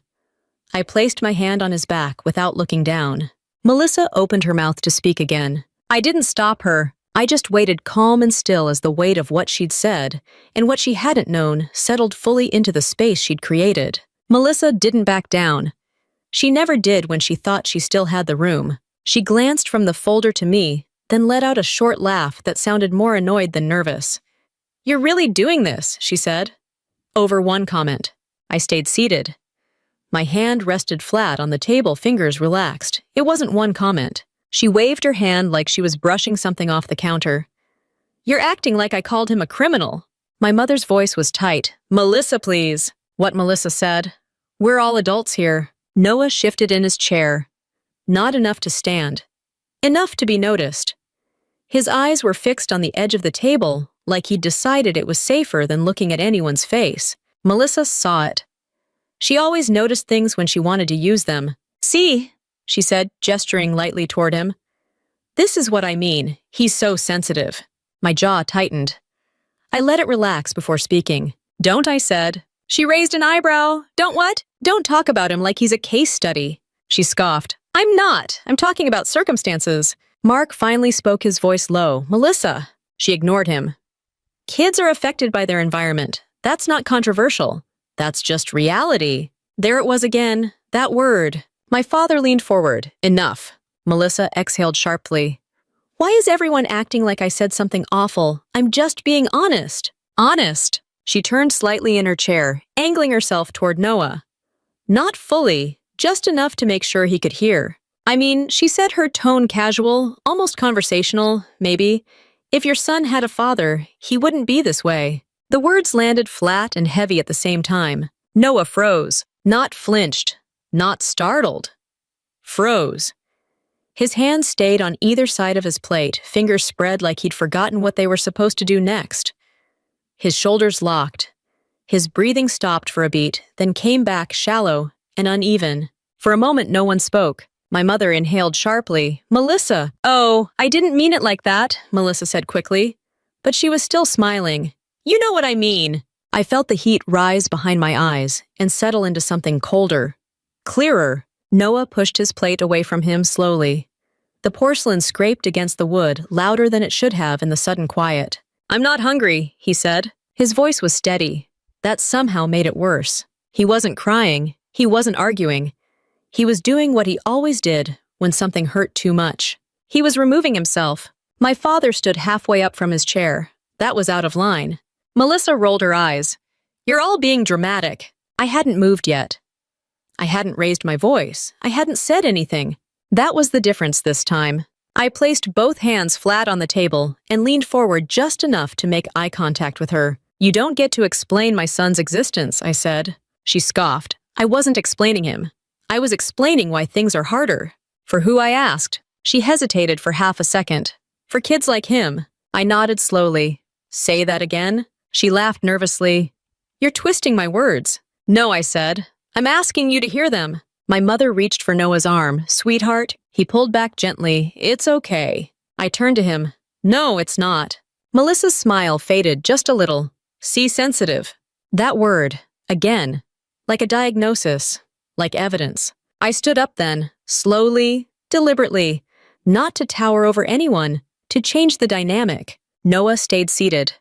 I placed my hand on his back without looking down. Melissa opened her mouth to speak again. I didn't stop her. I just waited calm and still as the weight of what she'd said, and what she hadn't known, settled fully into the space she'd created. Melissa didn't back down. She never did when she thought she still had the room. She glanced from the folder to me, then let out a short laugh that sounded more annoyed than nervous. "You're really doing this," she said. Over one comment. I stayed seated. My hand rested flat on the table, fingers relaxed. It wasn't one comment. She waved her hand like she was brushing something off the counter. "You're acting like I called him a criminal." My mother's voice was tight. "Melissa, please." What Melissa said. "We're all adults here." Noah shifted in his chair. Not enough to stand. Enough to be noticed. His eyes were fixed on the edge of the table, like he'd decided it was safer than looking at anyone's face. Melissa saw it. She always noticed things when she wanted to use them. "See," she said, gesturing lightly toward him. "This is what I mean. He's so sensitive." My jaw tightened. I let it relax before speaking. "Don't," I said. She raised an eyebrow. "Don't what?" "Don't talk about him like he's a case study." She scoffed. "I'm not. I'm talking about circumstances." Mark finally spoke, his voice low. "Melissa." She ignored him. "Kids are affected by their environment. That's not controversial. That's just reality." There it was again, that word. My father leaned forward. "Enough." Melissa exhaled sharply. "Why is everyone acting like I said something awful? I'm just being honest." "Honest." She turned slightly in her chair, angling herself toward Noah. "Not fully, just enough to make sure he could hear." I mean, she said, her tone casual, almost conversational, maybe. "If your son had a father, he wouldn't be this way." The words landed flat and heavy at the same time. Noah froze, not flinched, not startled. Froze. His hands stayed on either side of his plate, fingers spread like he'd forgotten what they were supposed to do next. His shoulders locked. His breathing stopped for a beat, then came back shallow and uneven. For a moment, no one spoke. My mother inhaled sharply. "Melissa." "Oh, I didn't mean it like that," Melissa said quickly. But she was still smiling. "You know what I mean." I felt the heat rise behind my eyes and settle into something colder. Clearer. Noah pushed his plate away from him slowly. The porcelain scraped against the wood, louder than it should have in the sudden quiet. "I'm not hungry," he said. His voice was steady. That somehow made it worse. He wasn't crying. He wasn't arguing. He was doing what he always did when something hurt too much. He was removing himself. My father stood halfway up from his chair. That was out of line. Melissa rolled her eyes. "You're all being dramatic." I hadn't moved yet. I hadn't raised my voice. I hadn't said anything. That was the difference this time. I placed both hands flat on the table and leaned forward just enough to make eye contact with her. "You don't get to explain my son's existence," I said. She scoffed. "I wasn't explaining him. I was explaining why things are harder." "For who?" I asked. She hesitated for half a second. "For kids like him." I nodded slowly. "Say that again?" She laughed nervously. You're twisting my words. No, I said. I'm asking you to hear them. My mother reached for Noah's arm. Sweetheart, he pulled back gently. It's okay. I turned to him. No, it's not. Melissa's smile faded just a little. See, sensitive. That word, again, like a diagnosis, like evidence. I stood up then, slowly, deliberately, not to tower over anyone, to change the dynamic. Noah stayed seated.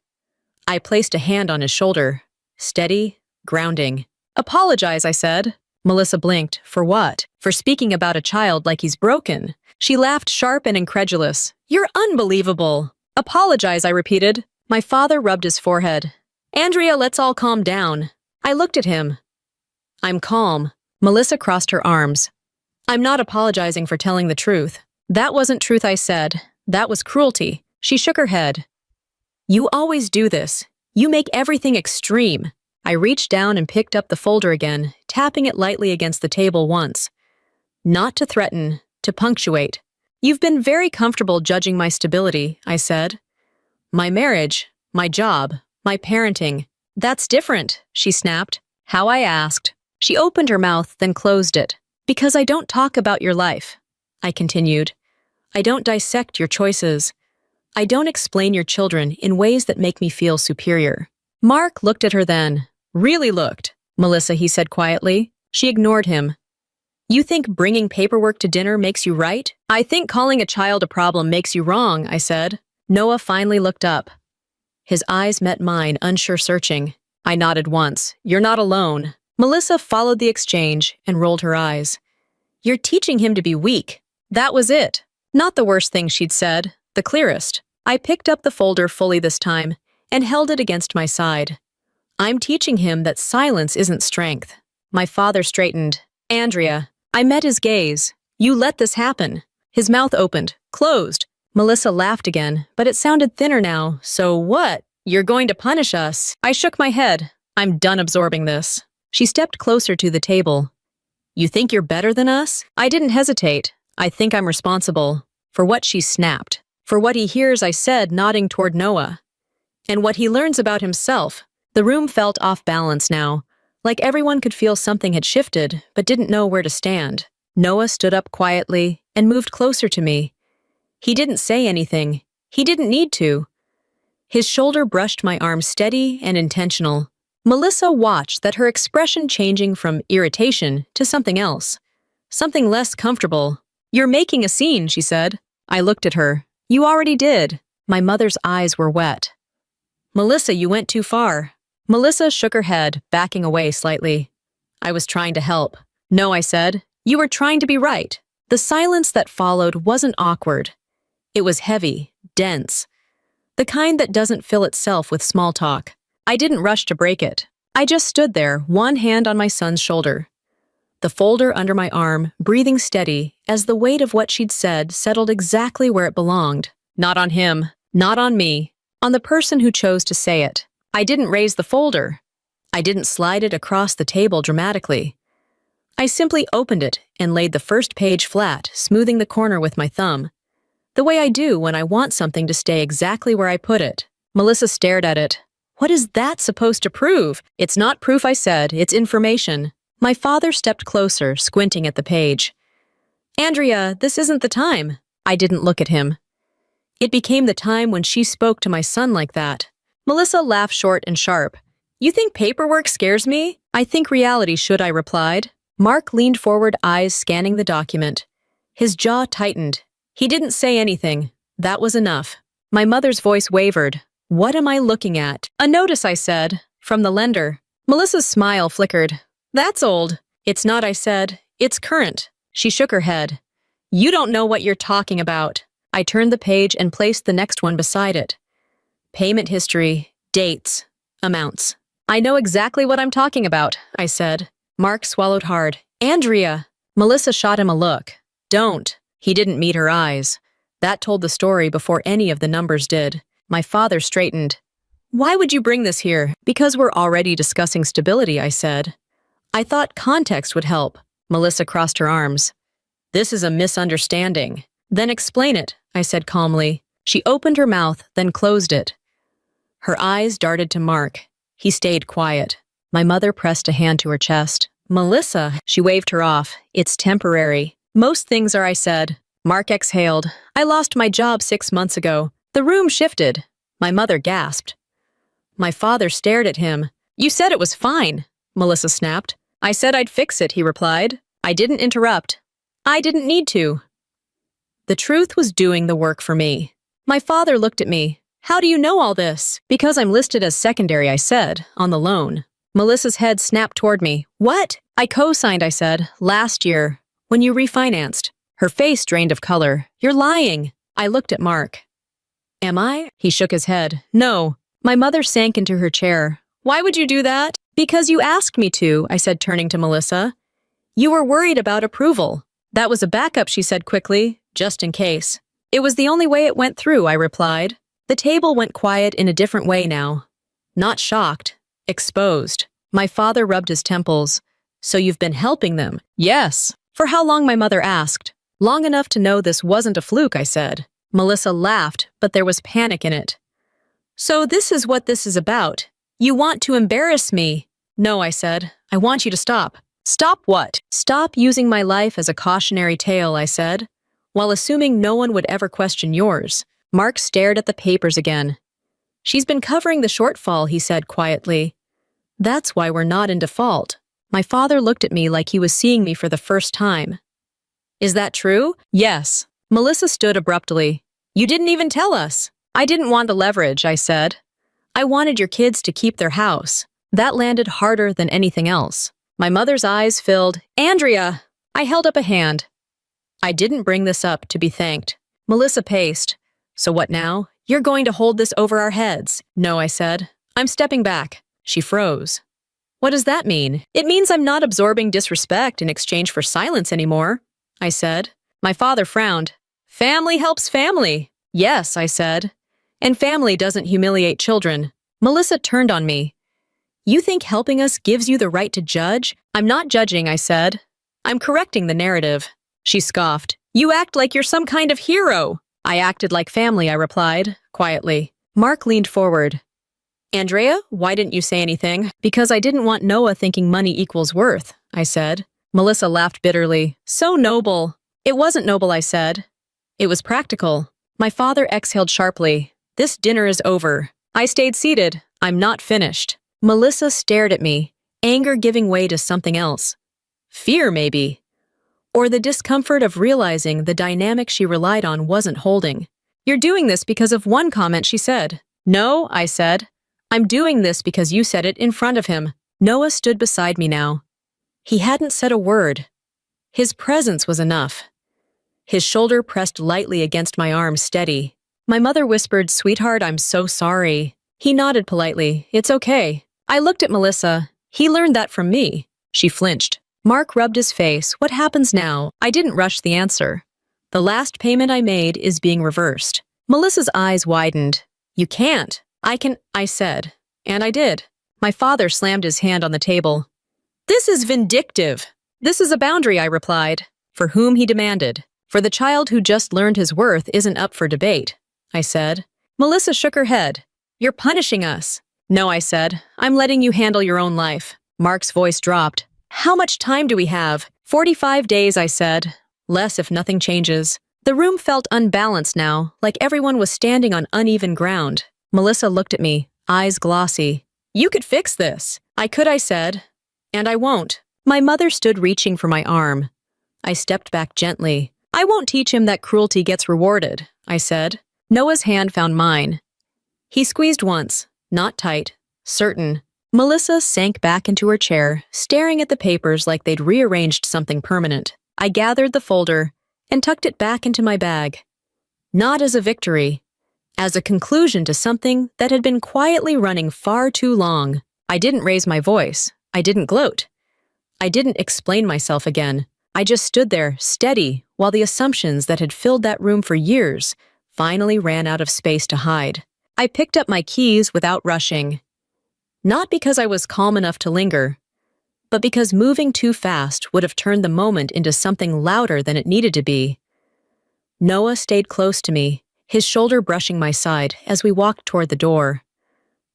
I placed a hand on his shoulder. Steady, grounding. Apologize, I said. Melissa blinked. For what? For speaking about a child like he's broken. She laughed sharp and incredulous. You're unbelievable. Apologize, I repeated. My father rubbed his forehead. Andrea, let's all calm down. I looked at him. I'm calm. Melissa crossed her arms. I'm not apologizing for telling the truth. That wasn't truth, I said. That was cruelty. She shook her head. You always do this. You make everything extreme. I reached down and picked up the folder again, tapping it lightly against the table once. Not to threaten, to punctuate. You've been very comfortable judging my stability, I said. My marriage, my job, my parenting. That's different, she snapped. How I asked. She opened her mouth, then closed it. Because I don't talk about your life, I continued. I don't dissect your choices. I don't explain your children in ways that make me feel superior. Mark looked at her then. Really looked. Melissa, he said quietly. She ignored him. You think bringing paperwork to dinner makes you right? I think calling a child a problem makes you wrong, I said. Noah finally looked up. His eyes met mine, unsure searching. I nodded once. You're not alone. Melissa followed the exchange and rolled her eyes. You're teaching him to be weak. That was it. Not the worst thing she'd said, the clearest. I picked up the folder fully this time and held it against my side. I'm teaching him that silence isn't strength. My father straightened. Andrea. I met his gaze. You let this happen. His mouth opened, closed. Melissa laughed again, but it sounded thinner now. So what? You're going to punish us? I shook my head. I'm done absorbing this. She stepped closer to the table. You think you're better than us? I didn't hesitate. I think I'm responsible. For what she snapped. For what he hears, I said, nodding toward Noah. And what he learns about himself. The room felt off balance now, like everyone could feel something had shifted, but didn't know where to stand. Noah stood up quietly and moved closer to me. He didn't say anything. He didn't need to. His shoulder brushed my arm, steady and intentional. Melissa watched that, her expression changing from irritation to something else. Something less comfortable. You're making a scene, she said. I looked at her. You already did. My mother's eyes were wet. Melissa, you went too far. Melissa shook her head, backing away slightly. I was trying to help. No, I said. You were trying to be right. The silence that followed wasn't awkward. It was heavy, dense. The kind that doesn't fill itself with small talk. I didn't rush to break it. I just stood there, one hand on my son's shoulder. The folder under my arm, breathing steady, as the weight of what she'd said settled exactly where it belonged. Not on him, not on me, on the person who chose to say it. I didn't raise the folder. I didn't slide it across the table dramatically. I simply opened it and laid the first page flat, smoothing the corner with my thumb. The way I do when I want something to stay exactly where I put it. Melissa stared at it. What is that supposed to prove? It's not proof, I said. It's information. My father stepped closer, squinting at the page. Andrea, this isn't the time. I didn't look at him. It became the time when she spoke to my son like that. Melissa laughed short and sharp. You think paperwork scares me? I think reality should, I replied. Mark leaned forward, eyes scanning the document. His jaw tightened. He didn't say anything. That was enough. My mother's voice wavered. What am I looking at? A notice, I said, from the lender. Melissa's smile flickered. That's old. It's not, I said. It's current. She shook her head. You don't know what you're talking about. I turned the page and placed the next one beside it. Payment history, dates, amounts. I know exactly what I'm talking about, I said. Mark swallowed hard. Andrea! Melissa shot him a look. Don't. He didn't meet her eyes. That told the story before any of the numbers did. My father straightened. Why would you bring this here? Because we're already discussing stability, I said. I thought context would help. Melissa crossed her arms. This is a misunderstanding. Then explain it, I said calmly. She opened her mouth, then closed it. Her eyes darted to Mark. He stayed quiet. My mother pressed a hand to her chest. Melissa, she waved her off. It's temporary. Most things are, I said. Mark exhaled. I lost my job 6 months ago. The room shifted. My mother gasped. My father stared at him. You said it was fine, Melissa snapped. I said I'd fix it, he replied. I didn't interrupt. I didn't need to. The truth was doing the work for me. My father looked at me. How do you know all this? Because I'm listed as secondary, I said, on the loan. Melissa's head snapped toward me. What? I co-signed, I said, last year, when you refinanced. Her face drained of color. You're lying. I looked at Mark. Am I? He shook his head. No. My mother sank into her chair. Why would you do that? Because you asked me to, I said, turning to Melissa. You were worried about approval. That was a backup, she said quickly, just in case. It was the only way it went through, I replied. The table went quiet in a different way now. Not shocked. Exposed. My father rubbed his temples. So you've been helping them? Yes. For how long, my mother asked. Long enough to know this wasn't a fluke, I said. Melissa laughed, but there was panic in it. So this is what this is about. You want to embarrass me. No, I said. I want you to stop. Stop what? Stop using my life as a cautionary tale, I said, while assuming no one would ever question yours. Mark stared at the papers again. She's been covering the shortfall, he said quietly. That's why we're not in default. My father looked at me like he was seeing me for the first time. Is that true? Yes. Melissa stood abruptly. You didn't even tell us. I didn't want the leverage, I said. I wanted your kids to keep their house. That landed harder than anything else. My mother's eyes filled. Andrea! I held up a hand. I didn't bring this up to be thanked. Melissa paced. So what now? You're going to hold this over our heads. No, I said. I'm stepping back. She froze. What does that mean? It means I'm not absorbing disrespect in exchange for silence anymore, I said. My father frowned. Family helps family. Yes, I said. And family doesn't humiliate children. Melissa turned on me. You think helping us gives you the right to judge? I'm not judging, I said. I'm correcting the narrative. She scoffed. You act like you're some kind of hero. I acted like family, I replied, quietly. Mark leaned forward. Andrea, why didn't you say anything? Because I didn't want Noah thinking money equals worth, I said. Melissa laughed bitterly. So noble. It wasn't noble, I said. It was practical. My father exhaled sharply. This dinner is over. I stayed seated. I'm not finished. Melissa stared at me, anger giving way to something else. Fear, maybe. Or the discomfort of realizing the dynamic she relied on wasn't holding. You're doing this because of one comment she said. No, I said. I'm doing this because you said it in front of him. Noah stood beside me now. He hadn't said a word. His presence was enough. His shoulder pressed lightly against my arm, steady. My mother whispered, Sweetheart, I'm so sorry. He nodded politely. It's okay. I looked at Melissa. He learned that from me. She flinched. Mark rubbed his face. What happens now? I didn't rush the answer. The last payment I made is being reversed. Melissa's eyes widened. You can't. I can, I said. And I did. My father slammed his hand on the table. This is vindictive. This is a boundary, I replied. For whom, he demanded. For the child who just learned his worth isn't up for debate, I said. Melissa shook her head. You're punishing us. No, I said. I'm letting you handle your own life. Mark's voice dropped. How much time do we have? 45 days, I said. Less if nothing changes. The room felt unbalanced now, like everyone was standing on uneven ground. Melissa looked at me, eyes glossy. You could fix this. I could, I said. And I won't. My mother stood reaching for my arm. I stepped back gently. I won't teach him that cruelty gets rewarded, I said. Noah's hand found mine. He squeezed once, not tight, certain. Melissa sank back into her chair, staring at the papers like they'd rearranged something permanent. I gathered the folder and tucked it back into my bag. Not as a victory, as a conclusion to something that had been quietly running far too long. I didn't raise my voice. I didn't gloat. I didn't explain myself again. I just stood there, steady, while the assumptions that had filled that room for years finally ran out of space to hide. I picked up my keys without rushing. Not because I was calm enough to linger, but because moving too fast would have turned the moment into something louder than it needed to be. Noah stayed close to me, his shoulder brushing my side as we walked toward the door.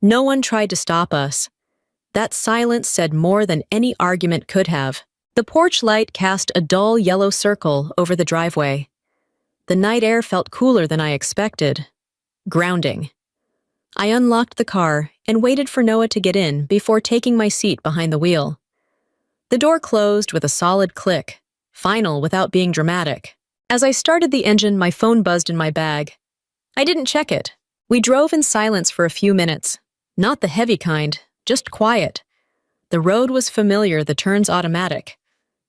No one tried to stop us. That silence said more than any argument could have. The porch light cast a dull yellow circle over the driveway. The night air felt cooler than I expected. Grounding. I unlocked the car and waited for Noah to get in before taking my seat behind the wheel. The door closed with a solid click, final without being dramatic. As I started the engine, my phone buzzed in my bag. I didn't check it. We drove in silence for a few minutes. Not the heavy kind, just quiet. The road was familiar, the turns automatic.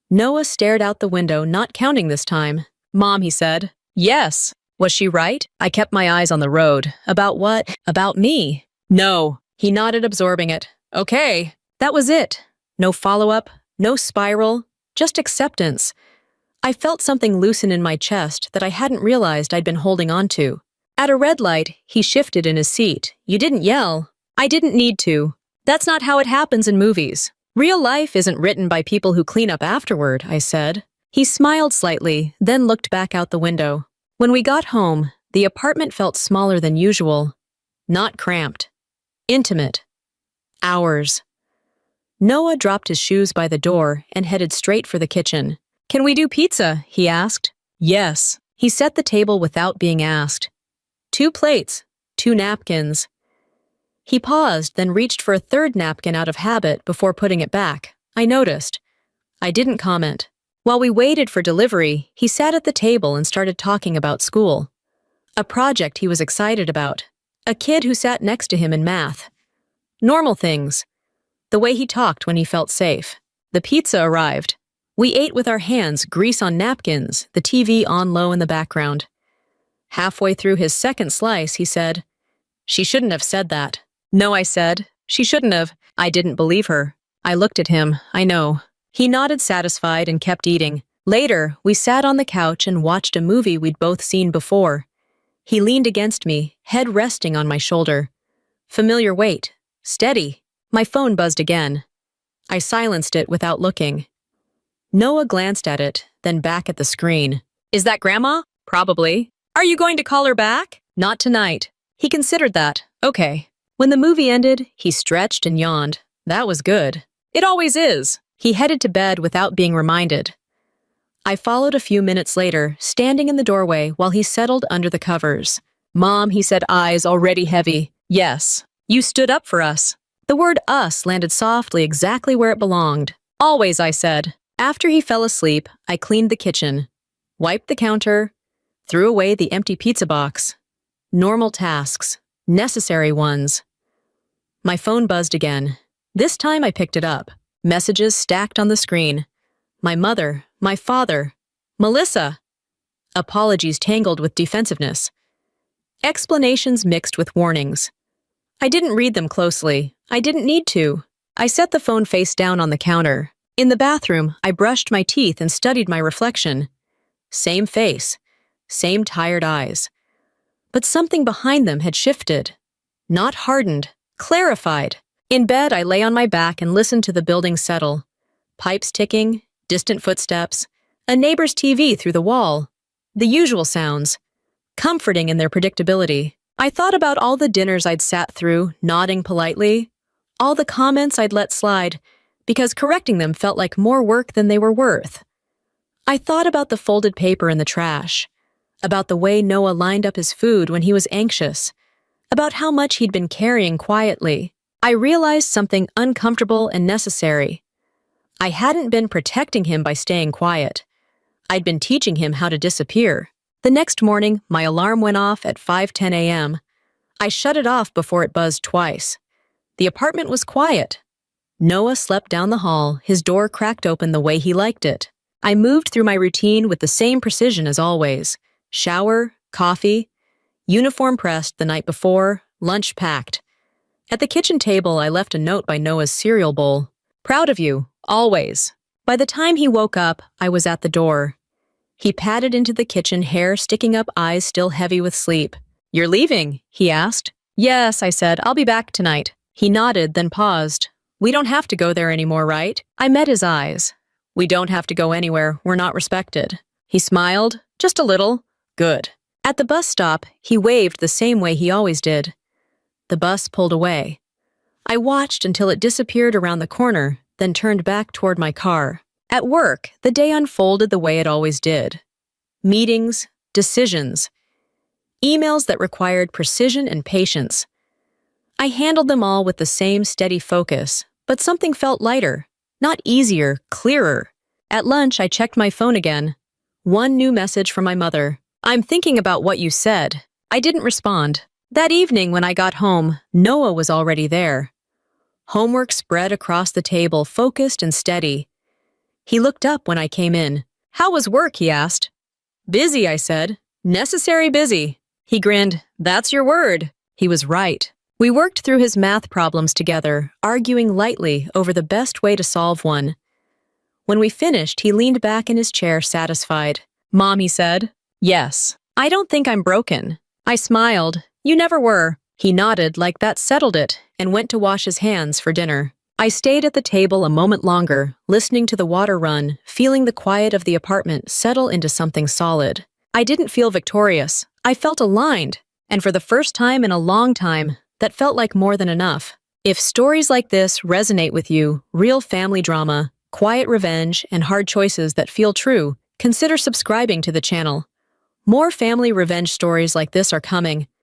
Noah stared out the window, not counting this time. "Mom," he said. "Yes." Was she right? I kept my eyes on the road. About what? About me. "No." He nodded, absorbing it. "Okay." That was it. No follow-up, no spiral, just acceptance. I felt something loosen in my chest that I hadn't realized I'd been holding on to. At a red light, he shifted in his seat. "You didn't yell." "I didn't need to. That's not how it happens in movies. Real life isn't written by people who clean up afterward," I said. He smiled slightly, then looked back out the window. When we got home, the apartment felt smaller than usual. Not cramped. Intimate. Ours. Noah dropped his shoes by the door and headed straight for the kitchen. "Can we do pizza?" he asked. "Yes." He set the table without being asked. 2 plates, 2 napkins. He paused, then reached for a third napkin out of habit before putting it back. I noticed. I didn't comment. While we waited for delivery, he sat at the table and started talking about school. A project he was excited about. A kid who sat next to him in math. Normal things. The way he talked when he felt safe. The pizza arrived. We ate with our hands, grease on napkins, the TV on low in the background. Halfway through his second slice, he said, "She shouldn't have said that." "No," I said. "She shouldn't have." I didn't believe her. I looked at him. "I know." He nodded, satisfied, and kept eating. Later, we sat on the couch and watched a movie we'd both seen before. He leaned against me, head resting on my shoulder. Familiar weight. Steady. My phone buzzed again. I silenced it without looking. Noah glanced at it, then back at the screen. "Is that Grandma?" "Probably." "Are you going to call her back?" "Not tonight." He considered that. "Okay." When the movie ended, he stretched and yawned. That was good. It always is. He headed to bed without being reminded. I followed a few minutes later, standing in the doorway while he settled under the covers. "Mom," he said, eyes already heavy. "Yes. You stood up for us." The word "us" landed softly exactly where it belonged. "Always," I said. After he fell asleep, I cleaned the kitchen, wiped the counter, threw away the empty pizza box. Normal tasks. Necessary ones. My phone buzzed again. This time I picked it up. Messages stacked on the screen. My mother, my father, Melissa. Apologies tangled with defensiveness. Explanations mixed with warnings. I didn't read them closely. I didn't need to. I set the phone face down on the counter. In the bathroom, I brushed my teeth and studied my reflection. Same face. Same tired eyes. But something behind them had shifted. Not hardened, clarified. In bed, I lay on my back and listened to the building settle. Pipes ticking, distant footsteps, a neighbor's TV through the wall. The usual sounds, comforting in their predictability. I thought about all the dinners I'd sat through, nodding politely, all the comments I'd let slide, because correcting them felt like more work than they were worth. I thought about the folded paper in the trash, about the way Noah lined up his food when he was anxious, about how much he'd been carrying quietly. I realized something uncomfortable and necessary. I hadn't been protecting him by staying quiet. I'd been teaching him how to disappear. The next morning, my alarm went off at 5:10 a.m. I shut it off before it buzzed twice. The apartment was quiet. Noah slept down the hall, his door cracked open the way he liked it. I moved through my routine with the same precision as always. Shower, coffee, uniform pressed the night before, lunch packed. At the kitchen table, I left a note by Noah's cereal bowl. "Proud of you, always." By the time he woke up, I was at the door. He padded into the kitchen, hair sticking up, eyes still heavy with sleep. "You're leaving?" he asked. "Yes," I said. "I'll be back tonight." He nodded, then paused. "We don't have to go there anymore, right?" I met his eyes. "We don't have to go anywhere. We're not respected." He smiled. "Just a little." "Good." At the bus stop, he waved the same way he always did. The bus pulled away. I watched until it disappeared around the corner, then turned back toward my car. At work, the day unfolded the way it always did. Meetings, decisions, emails that required precision and patience. I handled them all with the same steady focus, but something felt lighter, not easier, clearer. At lunch, I checked my phone again. One new message from my mother. "I'm thinking about what you said." I didn't respond. That evening when I got home, Noah was already there. Homework spread across the table, focused and steady. He looked up when I came in. "How was work?" he asked. "Busy," I said. "Necessary busy." He grinned. "That's your word." He was right. We worked through his math problems together, arguing lightly over the best way to solve one. When we finished, he leaned back in his chair, satisfied. "Mom," he said. "Yes. I don't think I'm broken." I smiled. "You never were." He nodded like that settled it and went to wash his hands for dinner. I stayed at the table a moment longer, listening to the water run, feeling the quiet of the apartment settle into something solid. I didn't feel victorious. I felt aligned, and for the first time in a long time, that felt like more than enough. If stories like this resonate with you, real family drama, quiet revenge, and hard choices that feel true, consider subscribing to the channel. More family revenge stories like this are coming.